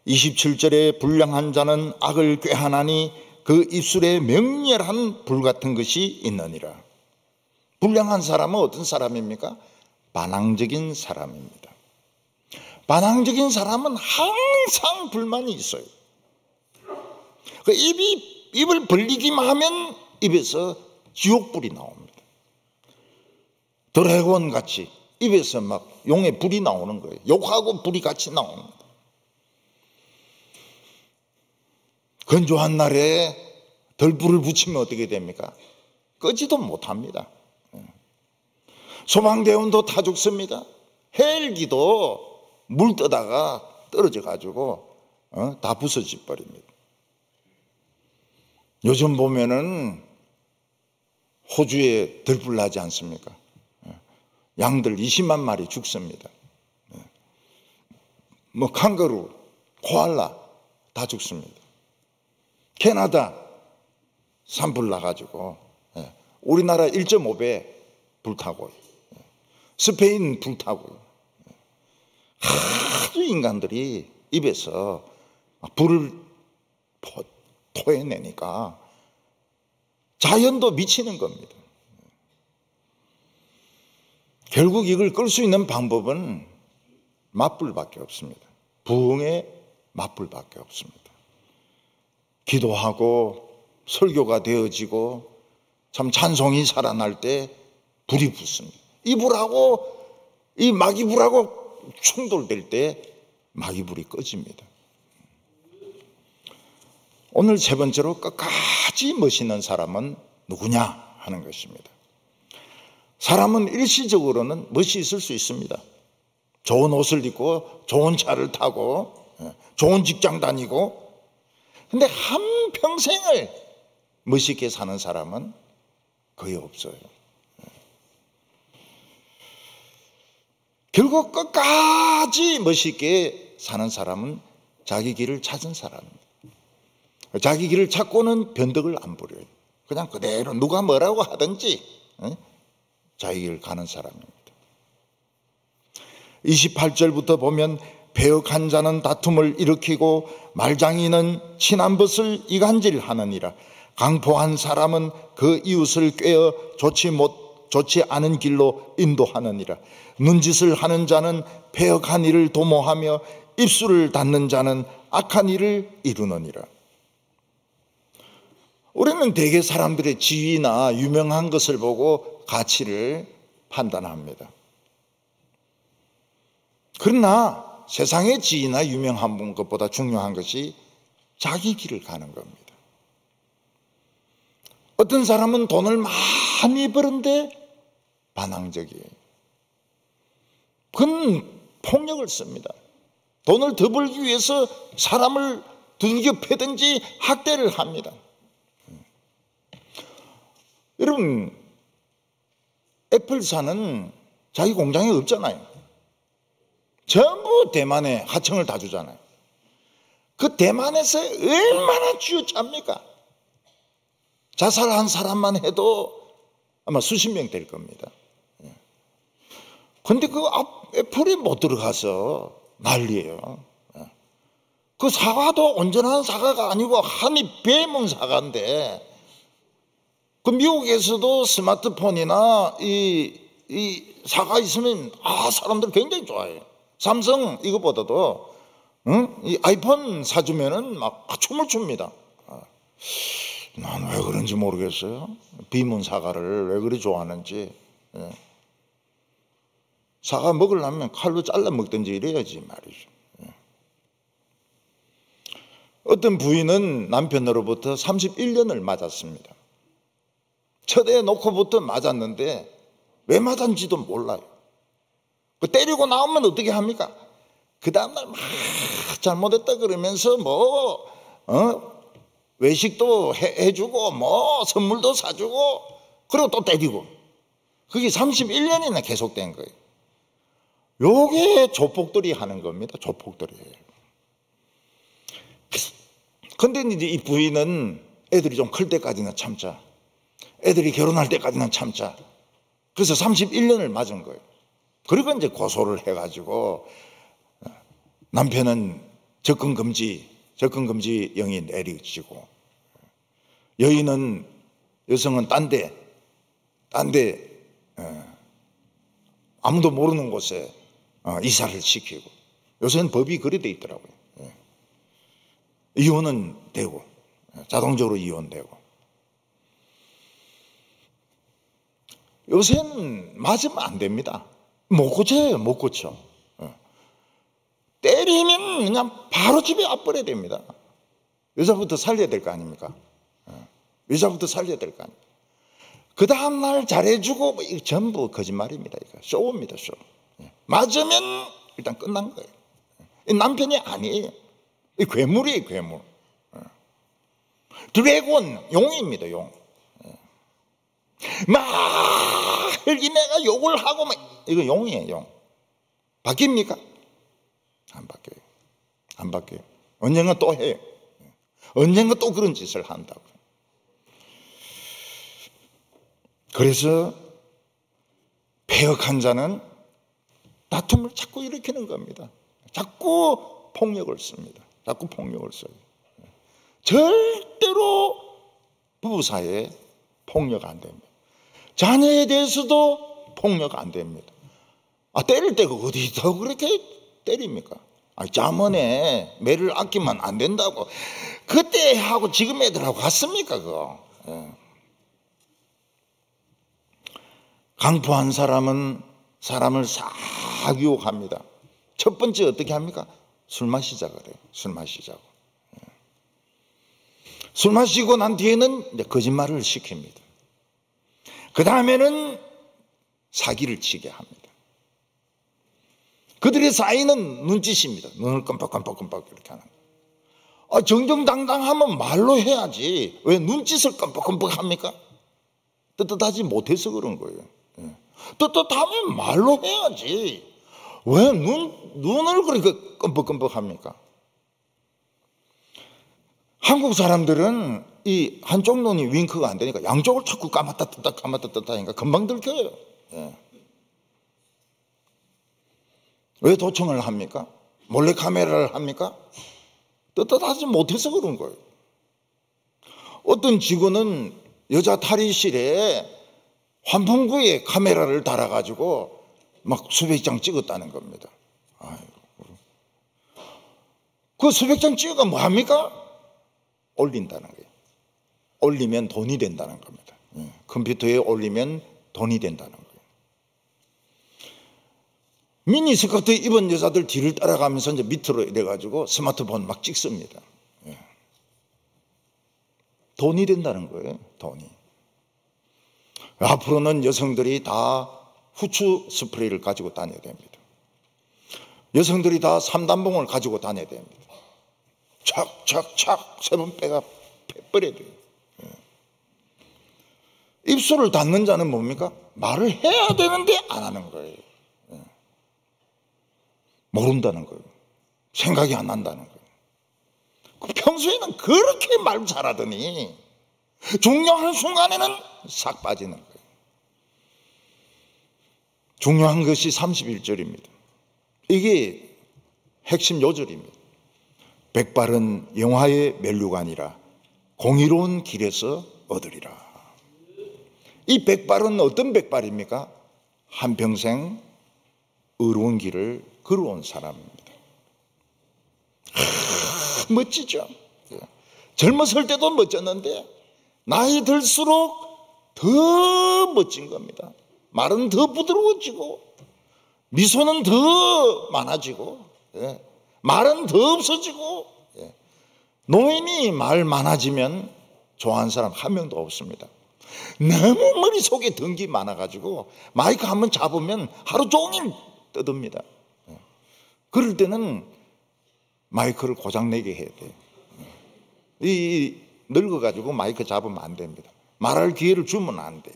27절에 불량한 자는 악을 꾀하나니 그 입술에 맹렬한 불 같은 것이 있느니라. 불량한 사람은 어떤 사람입니까? 반항적인 사람입니다. 반항적인 사람은 항상 불만이 있어요. 그 입을 벌리기만 하면 입에서 지옥불이 나옵니다. 드래곤 같이 입에서 막 용의 불이 나오는 거예요. 욕하고 불이 같이 나옵니다. 건조한 날에 덜불을 붙이면 어떻게 됩니까? 끄지도 못합니다. 소방대원도 다 죽습니다. 헬기도 물 떠다가 떨어져 가지고 다 부서져 버립니다. 요즘 보면은 호주에 들불 나지 않습니까? 양들 20만 마리 죽습니다. 뭐 캥거루, 코알라 다 죽습니다. 캐나다 산불 나가지고 우리나라 1.5배 불타고, 스페인 불타고, 아주 인간들이 입에서 불을 토해내니까 자연도 미치는 겁니다. 결국 이걸 끌 수 있는 방법은 맞불밖에 없습니다. 부흥의 맞불밖에 없습니다. 기도하고 설교가 되어지고 참 찬송이 살아날 때 불이 붙습니다. 이 불하고 이 마귀불하고 충돌될 때 마귀불이 꺼집니다. 오늘 세 번째로 끝까지 멋있는 사람은 누구냐 하는 것입니다. 사람은 일시적으로는 멋이 있을 수 있습니다. 좋은 옷을 입고 좋은 차를 타고 좋은 직장 다니고, 근데 한평생을 멋있게 사는 사람은 거의 없어요. 결국 끝까지 멋있게 사는 사람은 자기 길을 찾은 사람입니다. 자기 길을 찾고는 변덕을 안 부려요. 그냥 그대로 누가 뭐라고 하든지 자기 길을 가는 사람입니다. 28절부터 보면 배역한 자는 다툼을 일으키고 말장이는 친한 벗을 이간질하느니라. 강포한 사람은 그 이웃을 꾀어 좋지 않은 길로 인도하느니라. 눈짓을 하는 자는 배역한 일을 도모하며 입술을 닫는 자는 악한 일을 이루느니라. 우리는 대개 사람들의 지위나 유명한 것을 보고 가치를 판단합니다. 그러나 세상의 지위나 유명한 것보다 중요한 것이 자기 길을 가는 겁니다. 어떤 사람은 돈을 많이 버는데 반항적이에요. 그건 폭력을 씁니다. 돈을 더 벌기 위해서 사람을 두들겨 패든지 학대를 합니다. 여러분, 애플사는 자기 공장이 없잖아요. 전부 대만에 하청을 다 주잖아요. 그 대만에서 얼마나 쥐어짭니까? 자살한 사람만 해도 아마 수십 명 될 겁니다. 근데 그 애플이 못 들어가서 난리예요. 그 사과도 온전한 사과가 아니고 한입 베문 사과인데, 그 미국에서도 스마트폰이나 이 사과 있으면 사람들 굉장히 좋아해요. 삼성 이거보다도 이 아이폰 사주면은 막 춤을 춥니다. 난 왜 그런지 모르겠어요. 비문 사과를 왜 그리 좋아하는지. 사과 먹으려면 칼로 잘라 먹든지 이래야지 말이죠. 어떤 부인은 남편으로부터 31년을 맞았습니다. 첫애 놓고부터 맞았는데 왜 맞았는지도 몰라요. 때리고 나오면 어떻게 합니까? 그 다음날 막 잘못했다 그러면서 외식도 해주고 선물도 사주고 그리고 또 때리고, 그게 31년이나 계속된 거예요. 요게 조폭들이 하는 겁니다. 조폭들이. 근데 이제 이 부인은 애들이 좀 클 때까지는 참자, 애들이 결혼할 때까지는 참자. 그래서 31년을 맞은 거예요. 그리고 이제 고소를 해가지고 남편은 접근금지령이 내려지고, 여성은 딴 데 아무도 모르는 곳에 이사를 시키고, 요새는 법이 그래 돼 있더라고요. 이혼은 되고, 자동적으로 이혼되고. 요새는 맞으면 안 됩니다. 못 고쳐요, 못 고쳐. 때리면 그냥 바로 집에 앞버려야 됩니다. 여자부터 살려야 될 거 아닙니까? 여자부터 살려야 될 거 아닙니까? 그 다음날 잘해주고, 이거 전부 거짓말입니다. 이거 쇼입니다, 쇼. 맞으면 일단 끝난 거예요. 남편이 아니에요. 이 괴물이에요, 괴물. 드래곤, 용입니다, 용. 막 헬기내가 욕을 하고 이거 용이에요, 용. 바뀝니까? 안 바뀌어요. 안 바뀌어요. 언젠가 또 해요. 언젠가 또 그런 짓을 한다고. 그래서 폐역한 자는 다툼을 자꾸 일으키는 겁니다. 자꾸 폭력을 씁니다. 자꾸 폭력을 써요. 절대로 부부 사이에 폭력 안 됩니다. 자녀에 대해서도 폭력 안 됩니다. 때릴 때가 어디서 그렇게 때립니까? 자문에 매를 아끼면 안 된다고. 그때 하고 지금 애들하고 같습니까, 그거? 강포한 사람은 사람을 싹 유혹합니다. 첫 번째 어떻게 합니까? 술 마시자 그래요. 술 마시자고. 술 마시고 난 뒤에는 이제 거짓말을 시킵니다. 그 다음에는 사기를 치게 합니다. 그들의 사이는 눈짓입니다. 눈을 깜빡깜빡 이렇게 하는 거예요. 정정당당하면 말로 해야지 왜 눈짓을 깜빡깜빡 합니까? 떳떳하지 못해서 그런 거예요. 떳떳하면 말로 해야지 왜 눈을 그렇게 깜빡깜빡 합니까? 한국 사람들은 이 한쪽 눈이 윙크가 안 되니까 양쪽을 자꾸 감았다 떴다 하니까 금방 들켜요. 왜 도청을 합니까? 몰래 카메라를 합니까? 떳떳하지 못해서 그런 거예요. 어떤 직원은 여자 탈의실에 환풍구에 카메라를 달아가지고 막 수백 장 찍었다는 겁니다. 그 수백 장 찍어가 뭐 합니까? 올린다는 거예요. 올리면 돈이 된다는 겁니다. 컴퓨터에 올리면 돈이 된다는 거예요. 미니스커트 입은 여자들 뒤를 따라가면서 이제 밑으로 이래가지고 스마트폰 막 찍습니다. 돈이 된다는 거예요, 돈이. 앞으로는 여성들이 다 후추 스프레이를 가지고 다녀야 됩니다. 여성들이 다 삼단봉을 가지고 다녀야 됩니다. 착착착 세 번 빼버려야 돼요. 입술을 닫는 자는 뭡니까? 말을 해야 되는데 안 하는 거예요. 모른다는 거예요. 생각이 안 난다는 거예요. 평소에는 그렇게 말 잘하더니 중요한 순간에는 싹 빠지는 거예요. 중요한 것이 31절입니다. 이게 핵심 요절입니다. 백발은 영화의 면류관이라 공의로운 길에서 얻으리라. 이 백발은 어떤 백발입니까? 한평생 의로운 길을 걸어온 사람입니다. 멋지죠? 젊었을 때도 멋졌는데 나이 들수록 더 멋진 겁니다. 말은 더 부드러워지고 미소는 더 많아지고 말은 더 없어지고 노인이 말 많아지면 좋아하는 사람 한 명도 없습니다. 너무 머릿속에 덩기 많아가지고 마이크 한번 잡으면 하루 종일 떠듭니다. 그럴 때는 마이크를 고장내게 해야 돼요. 늙어가지고 마이크 잡으면 안 됩니다. 말할 기회를 주면 안 돼요.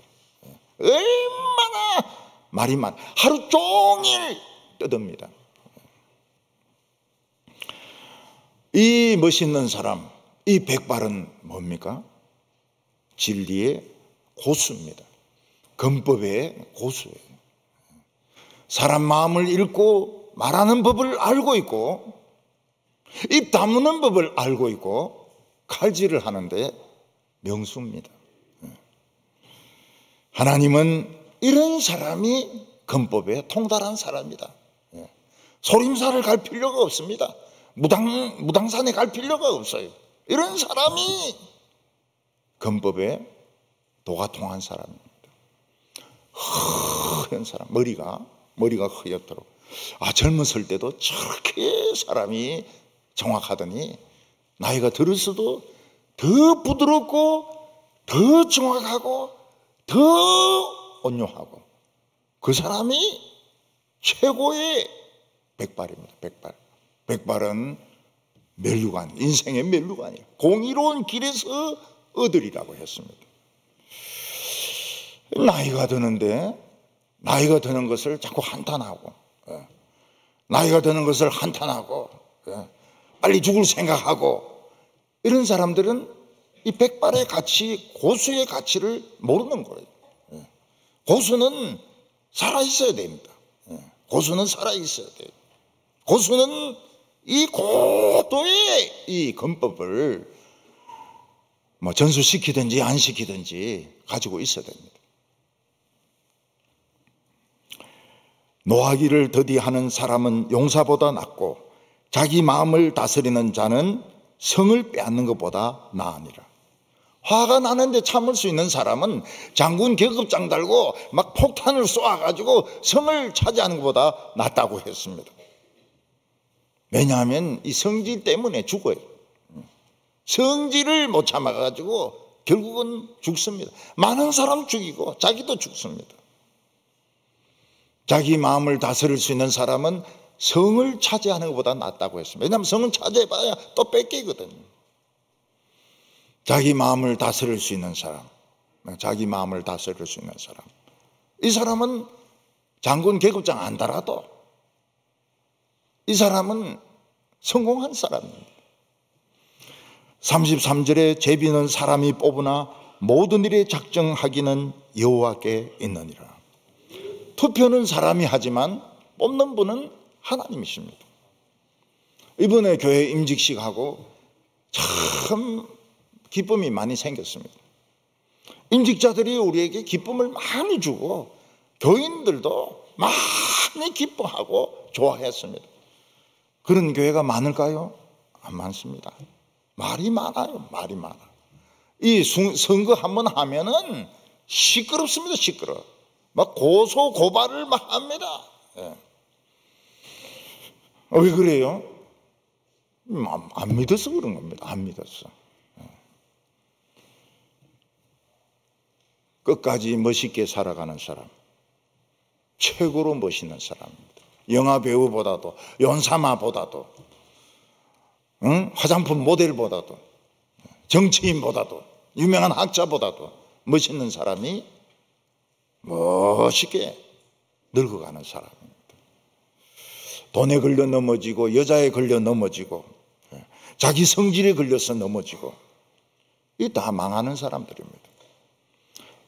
얼마나 말이 많아. 하루 종일 떠듭니다. 이 멋있는 사람, 이 백발은 뭡니까? 진리의 고수입니다. 금법의 고수예요. 사람 마음을 읽고 말하는 법을 알고 있고 입 다무는 법을 알고 있고 칼질을 하는데 명수입니다. 하나님은 이런 사람이 금법에 통달한 사람이다. 소림사를 갈 필요가 없습니다. 무당산에 갈 필요가 없어요. 이런 사람이 금법에 도가 통한 사람입니다. 허연 사람, 머리가 허옇도록. 젊었을 때도 저렇게 사람이 정확하더니 나이가 들었어도 더 부드럽고 더 정확하고 더 온유하고 그 사람이 최고의 백발입니다. 백발은 멸류관, 인생의 멸류관이에요. 공의로운 길에서 얻으리라고 했습니다. 나이가 드는데 나이가 드는 것을 자꾸 한탄하고 나이가 드는 것을 한탄하고 빨리 죽을 생각하고 이런 사람들은 이 백발의 가치, 고수의 가치를 모르는 거예요. 고수는 살아있어야 됩니다. 고수는 살아있어야 돼요. 고수는 이 고도의 이 금법을 전수시키든지 안 시키든지 가지고 있어야 됩니다. 노하기를 더디하는 사람은 용사보다 낫고 자기 마음을 다스리는 자는 성을 빼앗는 것보다 나으니라. 화가 나는데 참을 수 있는 사람은 장군 계급장 달고 막 폭탄을 쏘아가지고 성을 차지하는 것보다 낫다고 했습니다. 왜냐하면 이 성질 때문에 죽어요. 성질을 못 참아가지고 결국은 죽습니다. 많은 사람 죽이고 자기도 죽습니다. 자기 마음을 다스릴 수 있는 사람은 성을 차지하는 것보다 낫다고 했습니다. 왜냐하면 성을 차지해봐야 또 뺏기거든요. 자기 마음을 다스릴 수 있는 사람, 자기 마음을 다스릴 수 있는 사람, 이 사람은 장군 계급장 안 달아도 이 사람은 성공한 사람입니다. 33절에 제비는 사람이 뽑으나 모든 일에 작정하기는 여호와께 있느니라. 투표는 사람이 하지만 뽑는 분은 하나님이십니다. 이번에 교회 임직식하고 참 기쁨이 많이 생겼습니다. 임직자들이 우리에게 기쁨을 많이 주고 교인들도 많이 기뻐하고 좋아했습니다. 그런 교회가 많을까요? 안 많습니다. 말이 많아요. 말이 많아. 이 선거 한번 하면은 시끄럽습니다. 시끄러. 막 고소 고발을 막 합니다. 왜 그래요? 안 믿어서 그런 겁니다. 안 믿었어. 끝까지 멋있게 살아가는 사람, 최고로 멋있는 사람입니다. 영화 배우보다도, 연사마보다도, 화장품 모델보다도, 정치인보다도, 유명한 학자보다도 멋있는 사람이 멋있게 늙어가는 사람입니다. 돈에 걸려 넘어지고 여자에 걸려 넘어지고 자기 성질에 걸려서 넘어지고 이 다 망하는 사람들입니다.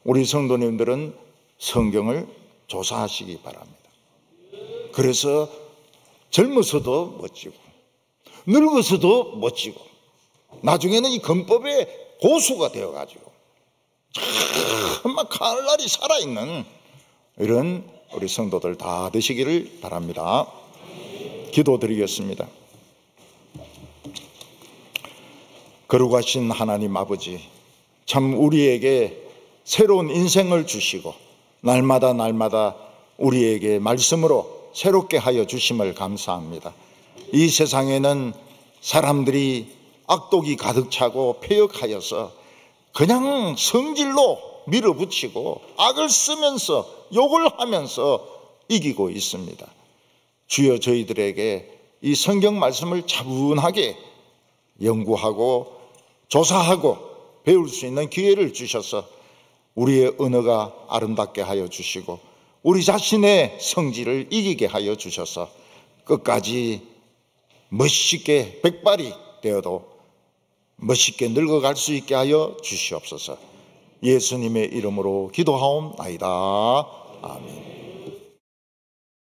우리 성도님들은 성경을 조사하시기 바랍니다. 그래서 젊어서도 멋지고 늙어서도 멋지고 나중에는 이 금법의 고수가 되어가지고 정말 칼날이 살아있는 이런 우리 성도들 다 되시기를 바랍니다. 기도드리겠습니다. 거룩하신 하나님 아버지, 참 우리에게 새로운 인생을 주시고 날마다 우리에게 말씀으로 새롭게 하여 주심을 감사합니다. 이 세상에는 사람들이 악독이 가득 차고 패역하여서 그냥 성질로 밀어붙이고 악을 쓰면서 욕을 하면서 이기고 있습니다. 주여, 저희들에게 이 성경 말씀을 차분하게 연구하고 조사하고 배울 수 있는 기회를 주셔서 우리의 언어가 아름답게 하여 주시고 우리 자신의 성질을 이기게 하여 주셔서 끝까지 멋있게 백발이 되어도 멋있게 늙어갈 수 있게 하여 주시옵소서. 예수님의 이름으로 기도하옵나이다. 아멘.